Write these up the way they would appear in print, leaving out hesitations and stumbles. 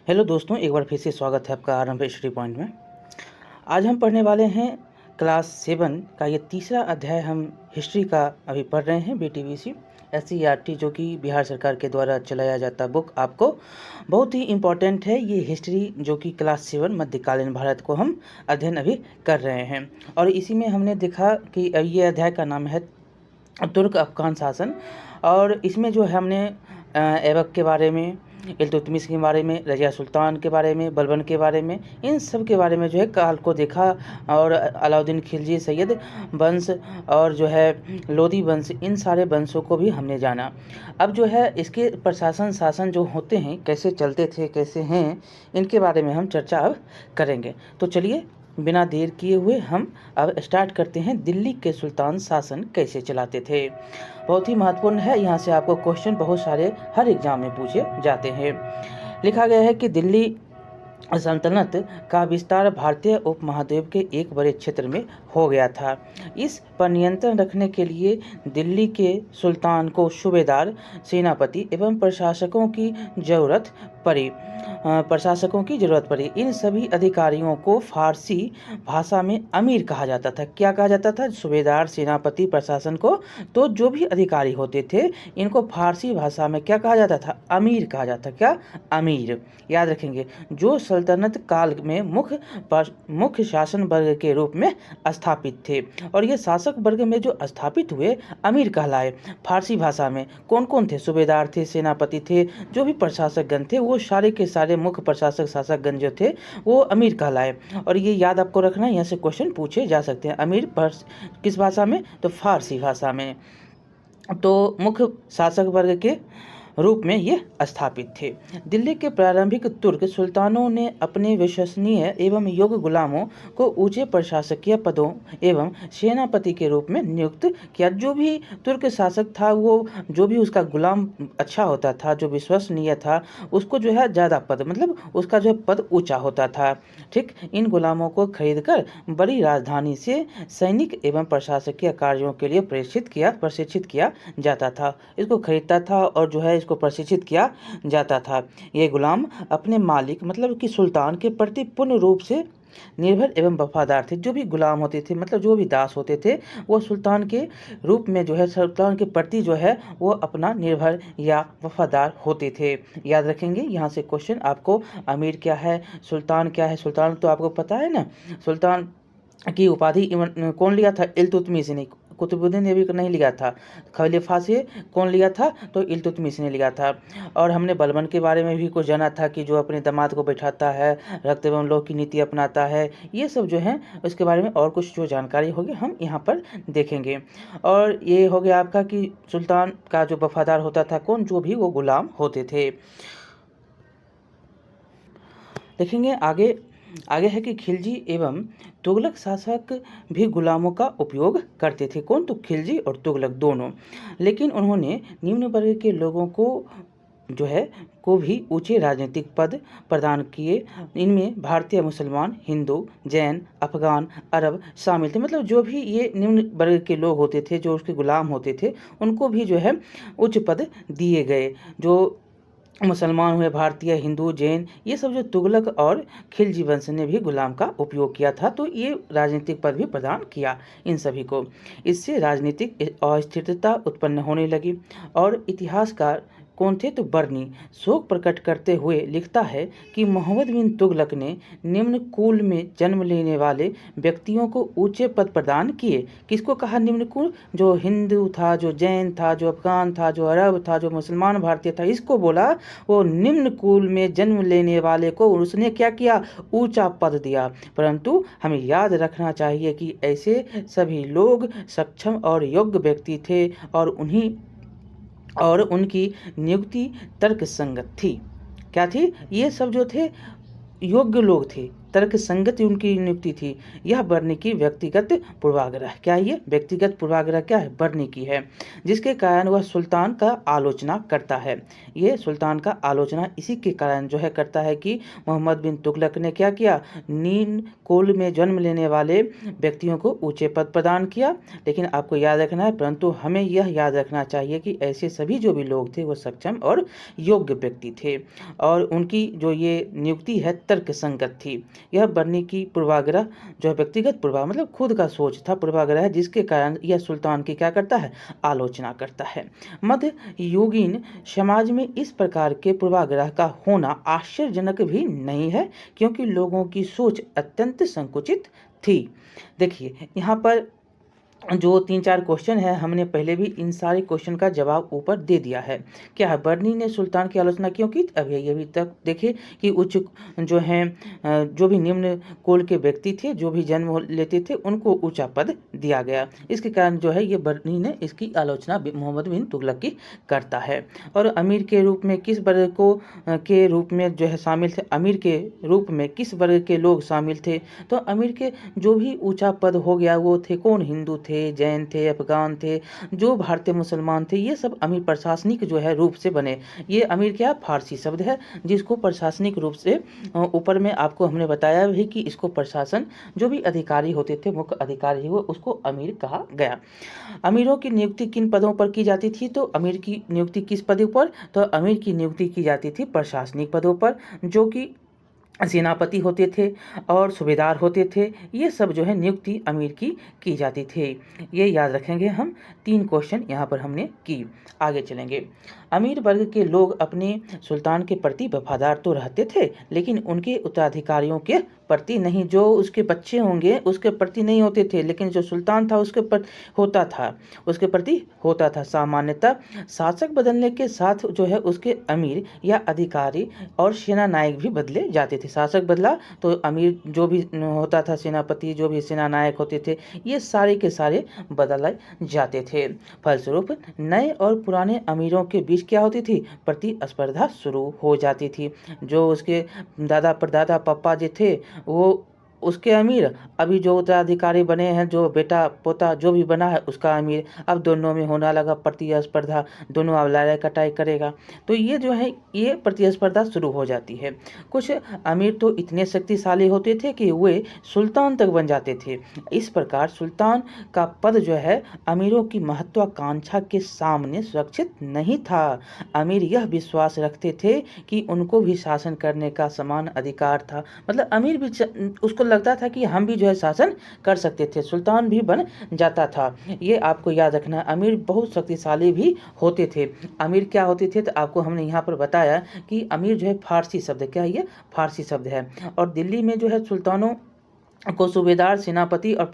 Hello दोस्तों, एक बार फिर से स्वागत है आपका आरंभ हिस्ट्री पॉइंट में। आज हम पढ़ने वाले हैं क्लास 7 का ये तीसरा अध्याय। हम हिस्ट्री का अभी पढ़ रहे हैं BTVC SCERT, जो कि बिहार सरकार के द्वारा चलाया जाता बुक आपको बहुत ही इम्पोर्टेंट है। ये हिस्ट्री जो कि क्लास 7 मध्यकालीन भारत को हम अध्ययन अभी कर रहे हैं, और इसी में हमने देखा कि ये अध्याय का नाम है तुर्क अफगान शासन। और इसमें जो है हमने ऐबक के बारे में, इल्तुतमिश के बारे में, रजिया सुल्तान के बारे में, बलबन के बारे में, इन सब के बारे में जो है काल को देखा। और अलाउद्दीन खिलजी, सैयद वंश और जो है लोदी वंश, इन सारे वंशों को भी हमने जाना। अब जो है इसके प्रशासन शासन जो होते हैं, कैसे चलते थे, कैसे हैं, इनके बारे में हम चर्चा अब करेंगे। तो चलिए बिना देर किए हुए हम अब स्टार्ट करते हैं। दिल्ली के सुल्तान शासन कैसे चलाते थे, बहुत ही महत्वपूर्ण है। यहाँ से आपको क्वेश्चन बहुत सारे हर एग्जाम में पूछे जाते हैं। लिखा गया है कि दिल्ली सल्तनत का विस्तार भारतीय उपमहाद्वीप के एक बड़े क्षेत्र में हो गया था। इस पर नियंत्रण रखने के लिए दिल्ली के सुल्तान को सूबेदार, सेनापति एवं प्रशासकों की जरूरत पड़ी। इन सभी अधिकारियों को फारसी भाषा में अमीर कहा जाता था। क्या कहा जाता था? सूबेदार, सेनापति, प्रशासन को। तो जो भी अधिकारी होते थे, इनको फारसी भाषा में क्या कहा जाता था? अमीर कहा जाता। क्या? अमीर। याद रखेंगे। जो सल्तनत काल में मुख्य शासन वर्ग के रूप में स्थापित थे, और ये शासक वर्ग में जो स्थापित हुए अमीर कहलाए। फारसी भाषा में कौन कौन थे? सूबेदार थे, सेनापति थे, जो भी प्रशासकगण थे, वो सारे के सारे मुख्य प्रशासक शासकगण जो थे वो अमीर कहलाए। और ये याद आपको रखना, यहाँ से क्वेश्चन पूछे जा सकते हैं। अमीर किस भाषा में? तो फारसी भाषा में। तो मुख्य शासक वर्ग के रूप में ये स्थापित थे। दिल्ली के प्रारंभिक तुर्क सुल्तानों ने अपने विश्वसनीय एवं योग्य गुलामों को ऊंचे प्रशासकीय पदों एवं सेनापति के रूप में नियुक्त किया। जो भी तुर्क शासक था, वो जो भी उसका गुलाम अच्छा होता था, जो विश्वसनीय था, उसको जो है ज़्यादा पद, मतलब उसका जो है पद ऊंचा होता था। ठीक, इन गुलामों को खरीदकर बड़ी राजधानी से सैनिक एवं प्रशासकीय कार्यों के लिए प्रशिक्षित किया जाता था। इसको खरीदता था और जो है इसको प्रशिक्षित किया जाता था। ये गुलाम अपने मालिक मतलब कि सुल्तान के प्रति पूर्ण रूप से निर्भर एवं वफादार थे। जो भी गुलाम होते थे, मतलब जो भी दास होते थे, वो सुल्तान के रूप में जो है सुल्तान के प्रति जो है वो अपना निर्भर या वफादार होते थे। याद रखेंगे। यहाँ से क्वेश्चन आपको, अमीर क्या है, सुल्तान क्या है? सुल्तान तो आपको पता है ना। सुल्तान की उपाधि कौन लिया था? इल्तुतमिश ने। कुतुबुद्दीन ऐबक नहीं लिया था। खलीफा से कौन लिया था? तो इल्तुतमिश ने लिया था। और हमने बलबन के बारे में भी कुछ जाना था कि जो अपने दामाद को बैठाता है, रक्त एवं लोह की नीति अपनाता है। ये सब जो है उसके बारे में और कुछ जो जानकारी होगी हम यहाँ पर देखेंगे। और ये हो गया आपका कि सुल्तान का जो वफादार होता था कौन? जो भी वो गुलाम होते थे। देखेंगे आगे है कि खिलजी एवं तुगलक शासक भी गुलामों का उपयोग करते थे। कौन? तो खिलजी और तुगलक दोनों। लेकिन उन्होंने निम्न वर्ग के लोगों को जो है को भी ऊंचे राजनीतिक पद प्रदान किए। इनमें भारतीय, मुसलमान, हिंदू, जैन, अफगान, अरब शामिल थे। मतलब जो भी ये निम्न वर्ग के लोग होते थे, जो उसके गुलाम होते थे, उनको भी जो है उच्च पद दिए गए। जो मुसलमान हुए, भारतीय, हिंदू, जैन, ये सब जो तुगलक और खिलजी वंश ने भी गुलाम का उपयोग किया था, तो ये राजनीतिक पद भी प्रदान किया इन सभी को। इससे राजनीतिक अस्थिरता उत्पन्न होने लगी। और इतिहासकार कौन थे? तो बर्नी शोक प्रकट करते हुए लिखता है कि मोहम्मद बिन तुगलक ने निम्न कुल में जन्म लेने वाले व्यक्तियों को ऊंचे पद प्रदान किए। किसको कहा निम्न कुल? जो हिंदू था, जो जैन था, जो अफगान था, जो अरब था, जो मुसलमान भारतीय था, इसको बोला वो निम्न कुल में जन्म लेने वाले को उसने क्या किया? ऊंचा पद दिया। परंतु हमें याद रखना चाहिए कि ऐसे सभी लोग सक्षम और योग्य व्यक्ति थे, और उनकी नियुक्ति तर्कसंगत थी। क्या थी? ये सब जो थे योग्य लोग थे, तर्क संगत उनकी नियुक्ति थी। यह बर्निकी व्यक्तिगत पूर्वाग्रह, क्या है ये व्यक्तिगत पूर्वाग्रह क्या है, बर्निकी है, जिसके कारण वह सुल्तान का आलोचना करता है। ये सुल्तान का आलोचना इसी के कारण जो है करता है कि मोहम्मद बिन तुगलक ने क्या किया, नील कुल में जन्म लेने वाले व्यक्तियों को ऊंचे पद प्रदान किया। लेकिन आपको याद रखना है, परंतु हमें यह याद रखना चाहिए कि ऐसे सभी जो भी लोग थे वो सक्षम और योग्य व्यक्ति थे और उनकी जो ये नियुक्ति है तर्क संगत थी। यह बर्निकी पूर्वाग्रह जो है व्यक्तिगत पूर्वाग्रह मतलब खुद का सोच था, पूर्वाग्रह है, जिसके कारण यह सुल्तान की क्या करता है, आलोचना करता है। मध्य युगीन समाज में इस प्रकार के पूर्वाग्रह का होना आश्चर्यजनक भी नहीं है, क्योंकि लोगों की सोच अत्यंत संकुचित थी। देखिए यहाँ पर जो 3-4 क्वेश्चन है, हमने पहले भी इन सारे क्वेश्चन का जवाब ऊपर दे दिया है। क्या है, बर्नी ने सुल्तान की आलोचना क्यों की? अभी तक देखिए कि उच्च जो हैं जो भी निम्न कुल के व्यक्ति थे, जो भी जन्म लेते थे, उनको ऊंचा पद दिया गया। इसके कारण जो है ये बर्नी ने इसकी आलोचना मोहम्मद बिन तुगलक की करता है। और अमीर के रूप में किस वर्ग को के रूप में जो है शामिल थे, अमीर के रूप में किस वर्ग के लोग शामिल थे? तो अमीर के जो भी ऊंचा पद हो गया वो थे कौन, हिंदू थे, जैन थे, अफगान थे, जो भारतीय मुसलमान थे, ये सब अमीर प्रशासनिक जो है रूप से बने। ये अमीर क्या फारसी शब्द है, जिसको प्रशासनिक रूप से ऊपर में आपको हमने बताया भी कि इसको प्रशासन जो भी अधिकारी होते थे, मुख्य अधिकारी हुए, उसको अमीर कहा गया। अमीरों की नियुक्ति किन पदों पर की जाती थी? तो अमीर की नियुक्ति किस पदों पर? तो अमीर की नियुक्ति की जाती थी प्रशासनिक पदों पर, जो कि सेनापति होते थे और सूबेदार होते थे। ये सब जो है नियुक्ति अमीर की जाती थी। ये याद रखेंगे हम। 3 क्वेश्चन यहाँ पर हमने की। आगे चलेंगे। अमीर वर्ग के लोग अपने सुल्तान के प्रति वफादार तो रहते थे, लेकिन उनके उत्तराधिकारियों के प्रति नहीं। जो उसके बच्चे होंगे उसके प्रति नहीं होते थे, लेकिन जो सुल्तान था उसके प्रति होता था। सामान्यतः शासक बदलने के साथ जो है उसके अमीर या अधिकारी और सेना नायक भी बदले जाते थे। शासक बदला तो अमीर जो भी होता था, सेनापति जो भी सेना नायक होते थे, ये सारे के सारे बदले जाते थे। फलस्वरूप नए और पुराने अमीरों के बीच क्या होती थी, प्रतिस्पर्धा शुरू हो जाती थी। जो उसके दादा परदादा पापा जी थे वो उसके अमीर, अभी जो उत्तराधिकारी बने हैं, जो बेटा पोता जो भी बना है उसका अमीर, अब दोनों में होने लगा प्रतिस्पर्धा, दोनों अब लड़ाई कटाई करेगा। तो ये जो है ये प्रतिस्पर्धा शुरू हो जाती है। कुछ अमीर तो इतने शक्तिशाली होते थे कि वे सुल्तान तक बन जाते थे। इस प्रकार सुल्तान का पद जो है अमीरों की महत्वाकांक्षा के सामने सुरक्षित नहीं था। अमीर यह विश्वास रखते थे कि उनको भी शासन करने का समान अधिकार था। मतलब अमीर भी उसको लगता था कि हम भी जो है शासन कर सकते थे, सुल्तान भी बन जाता था। ये आपको याद रखना है। अमीर बहुत शक्तिशाली भी होते थे। अमीर क्या होते थे? तो आपको हमने यहाँ पर बताया कि अमीर जो है फारसी शब्द है। क्या है ये? फारसी शब्द है। और दिल्ली में जो है सुल्तानों को सूबेदार, सेनापति और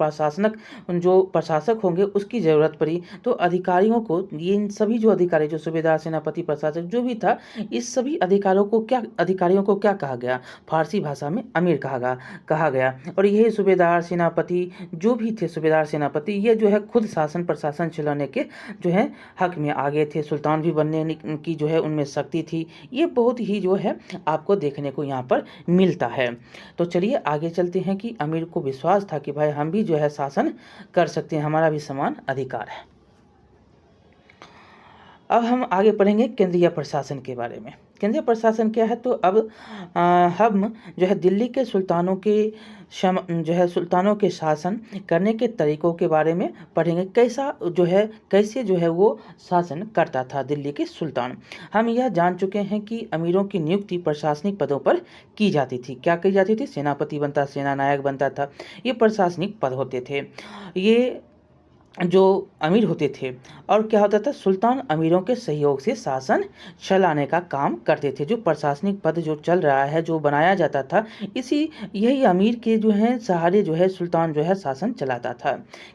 जो प्रशासक होंगे उसकी ज़रूरत पड़ी। तो अधिकारियों को, ये इन सभी जो अधिकारी, जो सूबेदार, सेनापति, प्रशासक जो भी था, इस सभी अधिकारियों को क्या कहा गया? फारसी भाषा में अमीर कहा गया। और यही सूबेदार, सेनापति जो भी थे, सूबेदार, सेनापति, ये जो है खुद शासन प्रशासन चलाने के जो है हक में आ गए थे। सुल्तान भी बनने की जो है उनमें शक्ति थी। ये बहुत ही जो है आपको देखने को यहाँ पर मिलता है। तो चलिए आगे चलते हैं कि अमीर को विश्वास था कि भाई हम भी जो है शासन कर सकते हैं, हमारा भी समान अधिकार है। अब हम आगे पढ़ेंगे केंद्रीय प्रशासन के बारे में। केंद्रीय प्रशासन क्या है? तो अब हम जो है दिल्ली के सुल्तानों के शासन करने के तरीकों के बारे में पढ़ेंगे। कैसे जो है वो शासन करता था दिल्ली के सुल्तान। हम यह जान चुके हैं कि अमीरों की नियुक्ति प्रशासनिक पदों पर की जाती थी। क्या की जाती थी? सेनापति बनता, सेना नायक बनता था। ये प्रशासनिक पद होते थे। ये जो अमीर होते थे। और क्या होता था? सुल्तान अमीरों के सहयोग से शासन चलाने का काम करते थे। जो प्रशासनिक पद जो चल रहा है, जो बनाया जाता था, यही अमीर के जो है सहारे जो है सुल्तान जो है शासन चलाता था।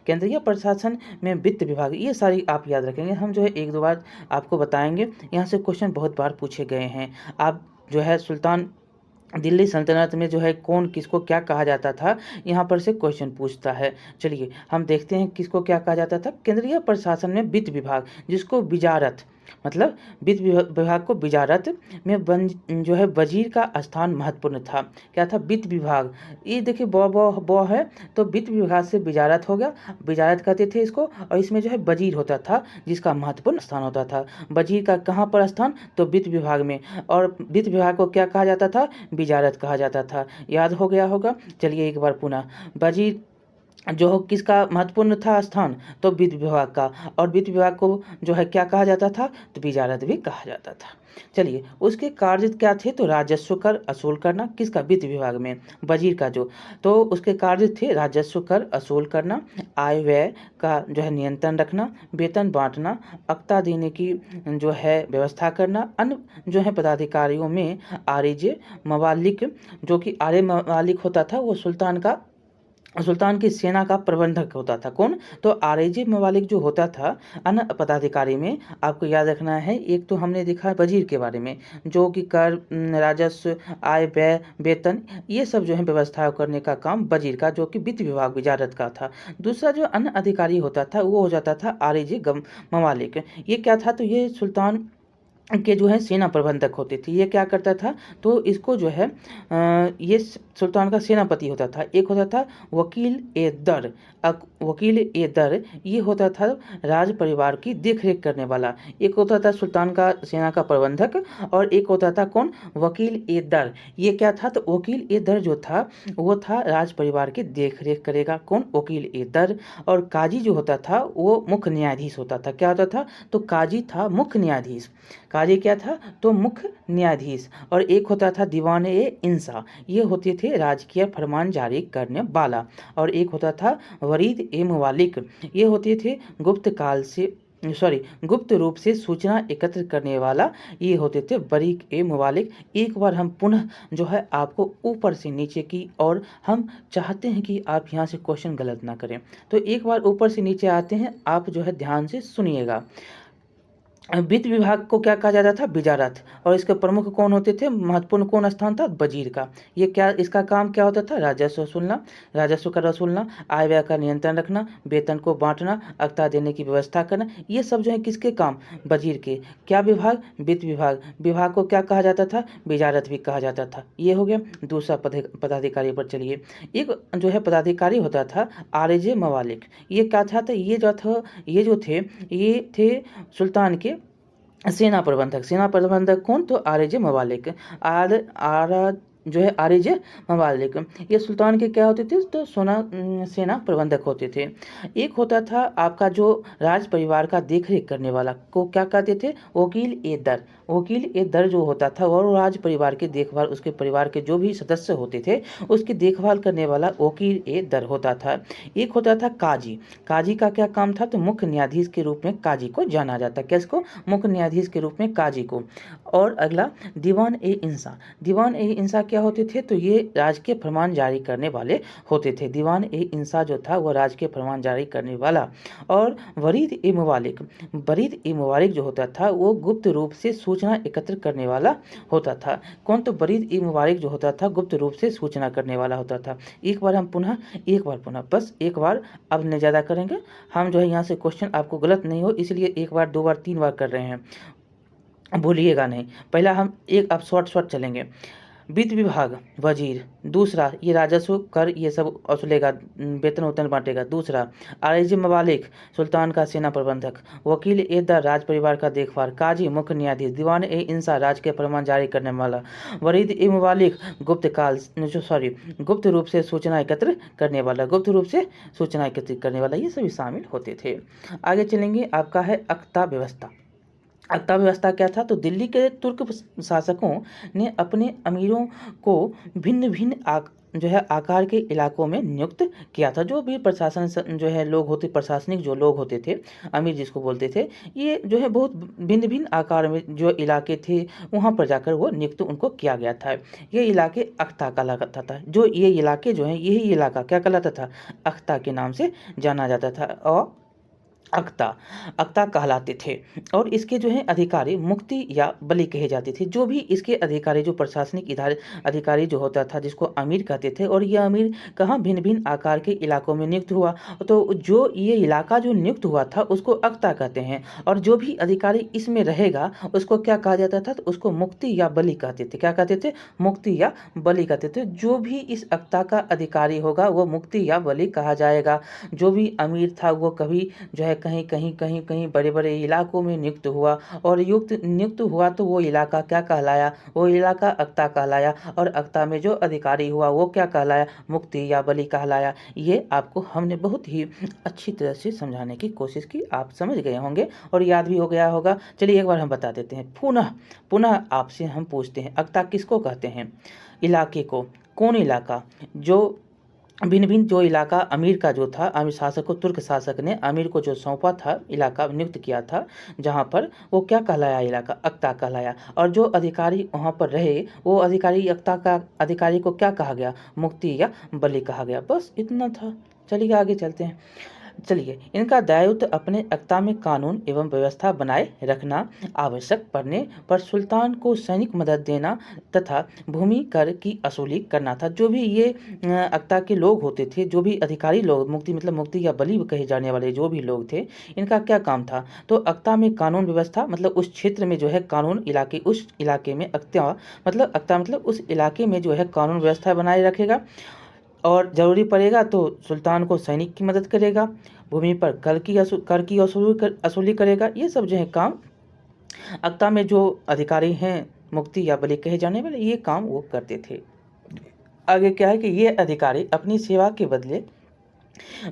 केंद्रीय प्रशासन में वित्त विभाग, ये सारी आप याद रखेंगे। हम जो है 1-2 बार आपको बताएंगे। यहाँ से क्वेश्चन बहुत बार पूछे गए हैं। आप जो है सुल्तान दिल्ली सल्तनत में जो है कौन किसको क्या कहा जाता था, यहाँ पर से क्वेश्चन पूछता है। चलिए हम देखते हैं किसको क्या कहा जाता था। केंद्रीय प्रशासन में वित्त विभाग, जिसको विजारत मतलब वित्त विभाग को वजारत में जो है वजीर का स्थान महत्वपूर्ण था। क्या था? वित्त विभाग। ये देखिए ब है तो वित्त विभाग से वजारत हो गया, वजारत कहते थे इसको, और इसमें जो है वजीर होता था जिसका महत्वपूर्ण स्थान होता था। वजीर का कहाँ पर स्थान? तो वित्त विभाग में। और वित्त विभाग को क्या कहा जाता था? वजारत कहा जाता था। याद हो गया होगा। चलिए एक बार पुनः, वजीर जो किसका महत्वपूर्ण था स्थान? तो वित्त विभाग का। और वित्त विभाग को जो है क्या कहा जाता था? तो वजारत भी कहा जाता था। चलिए उसके कार्य क्या थे? तो राजस्व कर असूल करना। किसका? वित्त विभाग में, वजीर का जो। तो उसके कार्य थे राजस्व कर असूल करना, आय व्यय का जो है नियंत्रण रखना, वेतन बांटना, अक्ता देने की जो है व्यवस्था करना। अन्य जो है पदाधिकारियों में आरिजे मवालिक, जो कि आर्य मवालिक होता था वो सुल्तान की सेना का प्रबंधक होता था। कौन? तो आरजे मवालिक जो होता था अन्य पदाधिकारी में, आपको याद रखना है। एक तो हमने देखा वजीर के बारे में, जो कि कर, राजस्व, आय व्यय, वेतन, ये सब जो है व्यवस्था करने का काम वजीर का, जो कि वित्त विभाग वजारत का था। दूसरा जो अन्य अधिकारी होता था वो हो जाता था आरजे मवालिक। ये क्या था? तो ये सुल्तान के जो है सेना प्रबंधक होते थे। ये क्या करता था? तो इसको जो है ये सुल्तान का सेनापति होता था। एक होता था वकील ए दर। वकील ए दर ये होता था राज परिवार की देखरेख करने वाला। एक होता था सुल्तान का सेना का प्रबंधक, और एक होता था कौन? वकील ए दर। ये क्या था? तो वकील ए दर जो था वो था राज परिवार की देखरेख करेगा। कौन? वकील ए दर। और काजी जो होता था वो मुख्य न्यायाधीश होता था। क्या होता था? तो काजी था मुख्य न्यायाधीश। काजी क्या था? तो मुख्य न्यायाधीश। और एक होता था दीवान ए इंसा, ये होते थे राजकीय फरमान जारी करने वाला। और एक होता था वरीद ए मुवालिक, ये होते थे गुप्त रूप से सूचना एकत्र करने वाला। ये होते थे बरीक ए मुवालिक। एक बार हम पुनः जो है आपको ऊपर से नीचे की, और हम चाहते हैं कि आप यहाँ से क्वेश्चन गलत ना करें, तो एक बार ऊपर से नीचे आते हैं, आप जो है ध्यान से सुनिएगा। वित्त विभाग को क्या कहा जाता था? वजारत। और इसके प्रमुख कौन होते थे? महत्वपूर्ण कौन स्थान था? वजीर का। ये क्या, इसका काम क्या होता था? राजस्व वसूलना, राजस्व का वसूलना, आय व्यय का नियंत्रण रखना, वेतन को बांटना, अक्ता देने की व्यवस्था करना। ये सब जो है किसके काम? वजीर के। क्या विभाग? वित्त विभाग। विभाग को क्या कहा जाता था? वजारत भी कहा जाता था। ये हो गया दूसरा पदाधिकारी पर। चलिए एक जो है पदाधिकारी होता था आरजे मवालिक। ये क्या था? तो ये जो थे ये थे सुल्तान के सेना प्रबंधक। सेना प्रबंधक कौन? तो आरजे मवालिक। जो है आरजे मवालिक, ये सुल्तान के क्या होते थे? तो सेना प्रबंधक होते थे। एक होता था आपका जो राज परिवार का देखरेख करने वाला को क्या कहते थे? वकील ए दर। वकील ए दर जो होता था वो राज परिवार की देखभाल, उसके परिवार के जो भी सदस्य होते थे उसकी देखभाल करने वाला वकील ए दर होता था। एक होता था काजी। काजी का क्या काम था? तो मुख्य न्यायाधीश के रूप में काजी को जाना जाता। किसको? मुख्य न्यायाधीश के रूप में काजी को। और अगला दीवान ए इंसा। दीवान ए इंसा क्या होते थे? तो ये राजकीय फरमान जारी करने वाले होते थे। दीवान ए इंसा जो था वो राजकीय फरमान जारी करने वाला। और वरीद ए मुवालिक। वरीद ए मुवालिक जो होता था वो गुप्त रूप से सूचना एकत्र करने वाला होता था। कौन? तो वरीद ए मुवालिक जो होता था गुप्त रूप से सूचना करने वाला होता था। एक बार पुनः बस एक बार, अब नहीं ज़्यादा करेंगे हम, जो है यहाँ से क्वेश्चन आपको गलत नहीं हो इसलिए एक बार, दो बार, तीन बार कर रहे हैं, भूलिएगा नहीं। पहला हम एक अब शॉर्ट चलेंगे। वित्त विभाग वजीर। दूसरा ये राजस्व कर ये सब वसूलेगा, वेतन वेतन बांटेगा। दूसरा आरजे मवालिक सुल्तान का सेना प्रबंधक। वकील ए दर राज परिवार का देखभाल। काजी मुख्य न्यायाधीश। दीवान ए इंसा राज के फरमान जारी करने वाला। वरीद ए मवालिक गुप्त रूप से सूचना एकत्र करने वाला। ये सभी शामिल होते थे। आगे चलेंगे, आपका है अक्ता व्यवस्था। अक्ता व्यवस्था क्या था? तो दिल्ली के तुर्क शासकों ने अपने अमीरों को भिन्न भिन्न जो है आकार के इलाकों में नियुक्त किया था। जो भी जो है लोग होते, प्रशासनिक जो लोग होते थे, अमीर जिसको बोलते थे, ये जो है बहुत भिन्न भिन्न आकार में जो इलाके थे वहाँ पर जाकर वो नियुक्त उनको किया गया था। ये इलाके अख्ता कहलाता था। जो ये इलाके जो हैं, यही इलाका क्या कहलाता था? अख्ता के नाम से जाना जाता था। और अक्ता अक्ता कहलाते थे। और इसके जो है अधिकारी मुक्ति या बलि कहे जाते थे। जो भी इसके अधिकारी, जो प्रशासनिक अधिकारी जो होता था, जिसको अमीर कहते थे। और यह अमीर कहाँ भिन्न भिन्न आकार के इलाकों में नियुक्त हुआ। तो जो ये इलाका जो नियुक्त हुआ था उसको अक्ता कहते हैं। और जो भी अधिकारी इसमें रहेगा उसको क्या कहा जाता था, तो उसको मुक्ति या बलि कहते थे। क्या कहते थे? मुक्ति या बलि कहते थे। जो भी इस अक्ता का अधिकारी होगा वो मुक्ति या बलि कहा जाएगा। जो भी अमीर था वो कभी जो है कहीं बड़े बड़े इलाकों में नियुक्त हुआ। और नियुक्त हुआ तो वो इलाका क्या कहलाया? वो इलाका अक्ता कहलाया। और अक्ता में जो अधिकारी हुआ वो क्या कहलाया? मुक्ति या बलि कहलाया। ये आपको हमने बहुत ही अच्छी तरह से समझाने की कोशिश की, आप समझ गए होंगे और याद भी हो गया होगा। चलिए एक बार हम बता देते हैं। पुनः पुनः आपसे हम पूछते हैं, अक्ता किसको कहते हैं? इलाके को। कौन इलाका? जो भिन्न भिन्न जो इलाका अमीर का जो था, अमीर शासक को, तुर्क शासक ने अमीर को जो सौंपा था, इलाका नियुक्त किया था जहाँ पर, वो क्या कहलाया? इलाका अक्ता कहलाया। और जो अधिकारी वहाँ पर रहे वो अधिकारी, अक्ता का अधिकारी को क्या कहा गया? मुक्ति या बलि कहा गया। बस इतना था। चलिए आगे चलते हैं। चलिए, इनका दायित्व अपने अक्ता में कानून एवं व्यवस्था बनाए रखना, आवश्यक पड़ने पर सुल्तान को सैनिक मदद देना तथा भूमि कर की वसूली करना था। जो भी ये अक्ता के लोग होते थे, जो भी अधिकारी लोग, मुक्ति या बलि कहे जाने वाले जो भी लोग थे, इनका क्या काम था? तो अक्ता में कानून व्यवस्था, मतलब उस क्षेत्र में जो है कानून, इलाके, उस इलाके में अक्ता मतलब उस इलाके में जो है कानून व्यवस्था बनाए रखेगा। और ज़रूरी पड़ेगा तो सुल्तान को सैनिक की मदद करेगा, भूमि पर कर की वसूली करेगा। ये सब जो है काम अक्ता में जो अधिकारी हैं, मुक्ति या बलि कहे जाने वाले, ये काम वो करते थे। आगे क्या है कि ये अधिकारी अपनी सेवा के बदले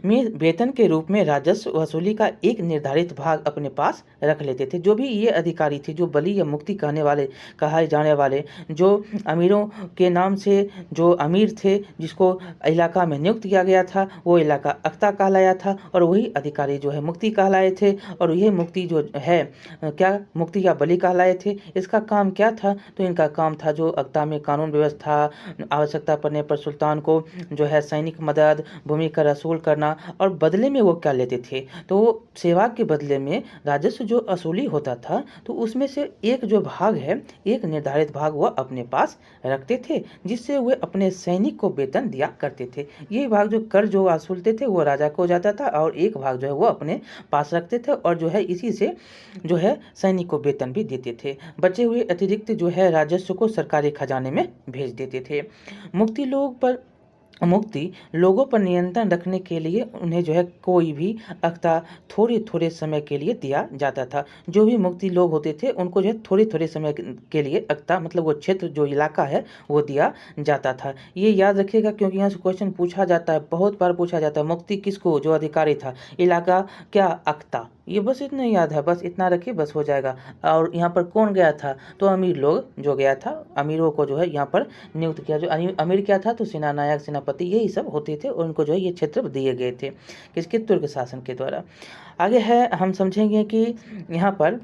में वेतन के रूप में राजस्व वसूली का एक निर्धारित भाग अपने पास रख लेते थे। जो भी ये अधिकारी थे, जो बलि या मुक्ति कहाए जाने वाले, जो अमीरों के नाम से जो अमीर थे, जिसको इलाका में नियुक्त किया गया था, वो इलाका अक्ता कहलाया था। और वही अधिकारी जो है मुक्ति कहलाए थे। और यह मुक्ति जो है क्या? मुक्ति या बलि कहलाए थे। इसका काम क्या था? तो इनका काम था जो अक्ता में कानून व्यवस्था, आवश्यकता पड़ने पर सुल्तान को जो है सैनिक मदद, भूमि का वसूल करना। और बदले में वो क्या लेते थे? तो वो सेवा के बदले में राजस्व जो वसूली होता था, तो उसमें से एक जो भाग है, एक निर्धारित भाग वह अपने पास रखते थे, जिससे वे अपने सैनिक को वेतन दिया करते थे। ये भाग जो कर जो वसूलते थे वो राजा को जाता था, और एक भाग जो है वो अपने पास रखते थे। और जो है इसी से जो है सैनिक को वेतन भी देते थे। बचे हुए अतिरिक्त जो है राजस्व को सरकारी खजाने में भेज देते थे। मुक्ति लोगों पर नियंत्रण रखने के लिए उन्हें जो है कोई भी अक्ता थोड़े थोड़े समय के लिए दिया जाता था। जो भी मुक्ति लोग होते थे उनको जो है थोड़े थोड़े समय के लिए अक्ता, मतलब वो क्षेत्र, जो इलाका है, वो दिया जाता था। ये याद रखिएगा क्योंकि यहाँ से क्वेश्चन पूछा जाता है, बहुत बार पूछा जाता है। मुक्ति किसको? जो अधिकारी था। इलाका क्या? अक्ता। ये बस इतना याद है, बस इतना रखिए, बस हो जाएगा। और यहाँ पर कौन गया था? तो अमीर लोग जो गया था, अमीरों को जो है यहाँ पर नियुक्त किया। जो अमीर क्या था? तो सेनानायक, सेनापति, यही सब होते थे। और उनको जो है ये क्षेत्र दिए गए थे, किसके? तुर्क शासन के द्वारा। आगे है, हम समझेंगे कि यहाँ पर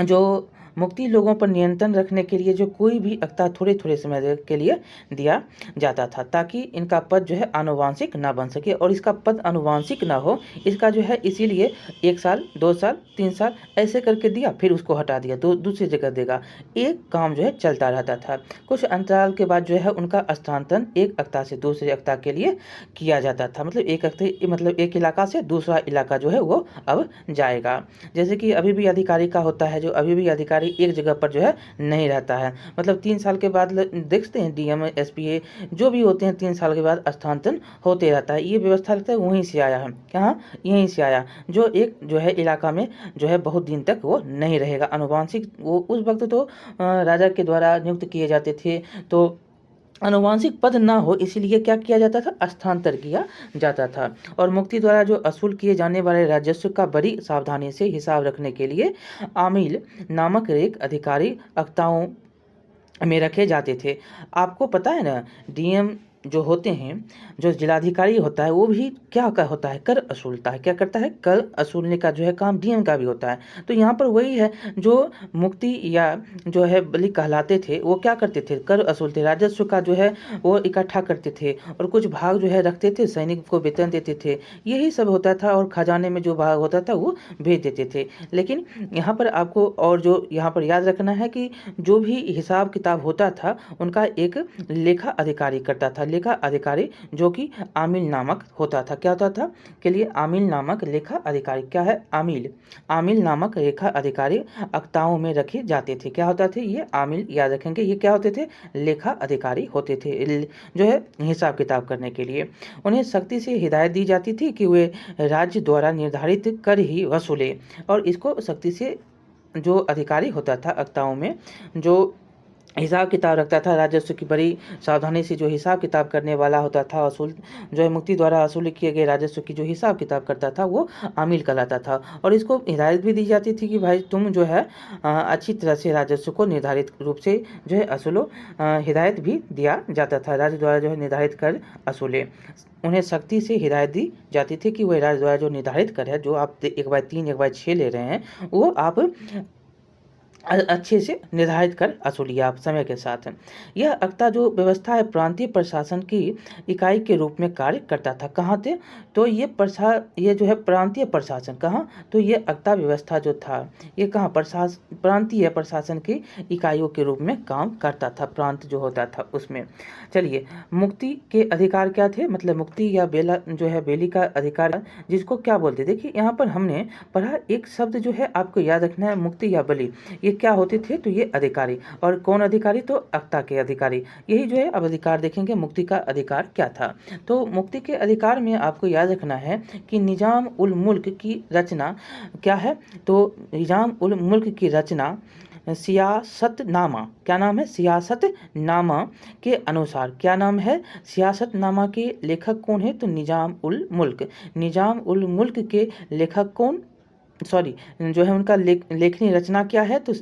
जो मुक्ति लोगों पर नियंत्रण रखने के लिए जो कोई भी अक्ता थोड़े थोड़े समय के लिए दिया जाता था, ताकि इनका पद जो है आनुवांशिक ना बन सके। और इसका पद आनुवांशिक ना हो, इसका जो है इसीलिए 1 साल, 2 साल, 3 साल ऐसे करके दिया, फिर उसको हटा दिया, दूसरी जगह देगा। एक काम जो है चलता रहता था। कुछ अंतराल के बाद जो है उनका स्थानांतरण एक अक्ता से दूसरे अक्ता के लिए किया जाता था। मतलब एक इलाका से दूसरा इलाका जो है वो अब जाएगा। जैसे कि अभी भी अधिकारी का होता है, जो अभी भी अधिकारी एक जगह पर जो है नहीं रहता है। मतलब 3 साल के बाद देखते हैं डीएम, एसपीए जो भी होते हैं, 3 साल के बाद स्थानांतरण होते रहता है। ये व्यवस्था लगता है वहीं से आया है। कहाँ? यहीं से आया। जो एक जो है इलाका में जो है बहुत दिन तक वो नहीं रहेगा। आनुवांशिक, वो उस वक्त तो राजा के द्वारा नियुक्त किए जाते थे, तो आनुवांशिक पद ना हो, इसीलिए क्या किया जाता था? स्थानांतर किया जाता था। और मुक्ति द्वारा जो वसूल किए जाने वाले राजस्व का बड़ी सावधानी से हिसाब रखने के लिए आमिल नामक एक अधिकारी अक्ताओं में रखे जाते थे। आपको पता है ना, डीएम जो होते हैं, जो जिलाधिकारी होता है वो भी क्या होता है, कर असूलता है। क्या करता है, कर असूलने का जो है काम डीएम का भी होता है। तो यहाँ पर वही है, जो मुक्ति या जो है बलि कहलाते थे वो क्या करते थे, कर असूलते, राजस्व का जो है वो इकट्ठा करते थे और कुछ भाग जो है रखते थे, सैनिक को वेतन देते थे, यही सब होता था। और खजाने में जो भाग होता था वो भेज देते थे। लेकिन यहाँ पर आपको और जो यहाँ पर याद रखना है कि जो भी हिसाब किताब होता था उनका एक लेखा अधिकारी करता था। लेखा अधिकारी जो कि आमिल नामक होता था। क्या होता था के लिए, आमिल नामक लेखा अधिकारी। क्या है, आमिल, आमिल नामक लेखा अधिकारी अख्ताओं में रखे जाते थे। क्या होता थे ये, आमिल, याद रखेंगे ये क्या होते थे, लेखा अधिकारी होते थे, जो है हिसाब किताब करने के लिए। उन्हें सख्ती से हिदायत दी जाती थी कि वे राज्य द्वारा निर्धारित कर ही वसूले, और इसको सख्ती से जो अधिकारी होता था अख्ताओं में, जो हिसाब किताब रखता था, राजस्व की बड़ी सावधानी से जो हिसाब किताब करने वाला होता था, असूल जो है मुक्ति द्वारा असूल किए गए राजस्व की जो हिसाब किताब करता था वो आमिल कहलाता था। और इसको हिदायत भी दी जाती थी कि भाई तुम जो है अच्छी तरह से राजस्व को निर्धारित रूप से जो है असूलो। हिदायत भी दिया जाता था, राज्य द्वारा जो है निर्धारित कर असूले। उन्हें सख्ती से हिदायत दी जाती थी कि वह राज्य द्वारा जो निर्धारित कर है, जो आप 1/3 1/6 ले रहे हैं, वो आप अच्छे से निर्धारित कर असूलिए आप समय के साथ। यह अक्ता जो व्यवस्था है प्रांतीय प्रशासन की इकाई के रूप में कार्य करता था। कहाँ थे, तो ये जो है प्रांतीय प्रशासन, कहाँ, तो ये अक्ता व्यवस्था जो था ये कहाँ, प्रांतीय प्रशासन की इकाइयों के रूप में काम करता था, प्रांत जो होता था उसमें। चलिए, मुक्ति के अधिकार क्या थे, मतलब मुक्ति या बेला जो है बेली का अधिकार, जिसको क्या बोलते, देखिए यहाँ पर हमने पढ़ा एक शब्द जो है आपको याद रखना है, मुक्ति या बलि, ये क्या होते थे, तो ये अधिकारी। और कौन अधिकारी, तो अक्ता के अधिकारी। यही जो है अब अधिकार देखेंगे, मुक्ति का अधिकार क्या था। तो मुक्ति के अधिकार में आपको याद रखना है कि निजाम उल मुल्क की रचना क्या है, तो निजाम उल मुल्क की रचना सियासतनामा, क्या नाम है, सियासतनामा के अनुसार, क्या नाम है, सियासतनामा के लेखक कौन है, तो निजाम उल मुल्क। निजाम उल मुल्क के लेखक कौन, सॉरी जो है उनका लेखनी रचना क्या है, तो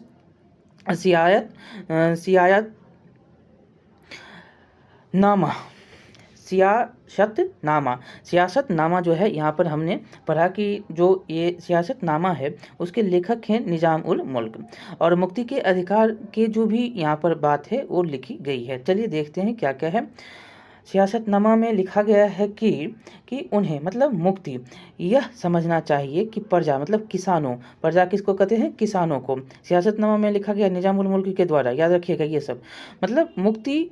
सियायत नामा, सियासतनामा जो है यहाँ पर हमने पढ़ा कि जो ये सियासतनामा है उसके लेखक हैं निजाम उल मुल्क। और मुक्ति के अधिकार के जो भी यहाँ पर बात है वो लिखी गई है। चलिए देखते हैं क्या क्या है। सियासतनामा में लिखा गया है कि उन्हें, मतलब मुक्ति, यह समझना चाहिए कि प्रजा, मतलब किसानों, प्रजा किसको कहते हैं, किसानों को। सियासतनामा में लिखा गया निजाम उल मुल्क के द्वारा, याद रखिएगा ये सब। मतलब मुक्ति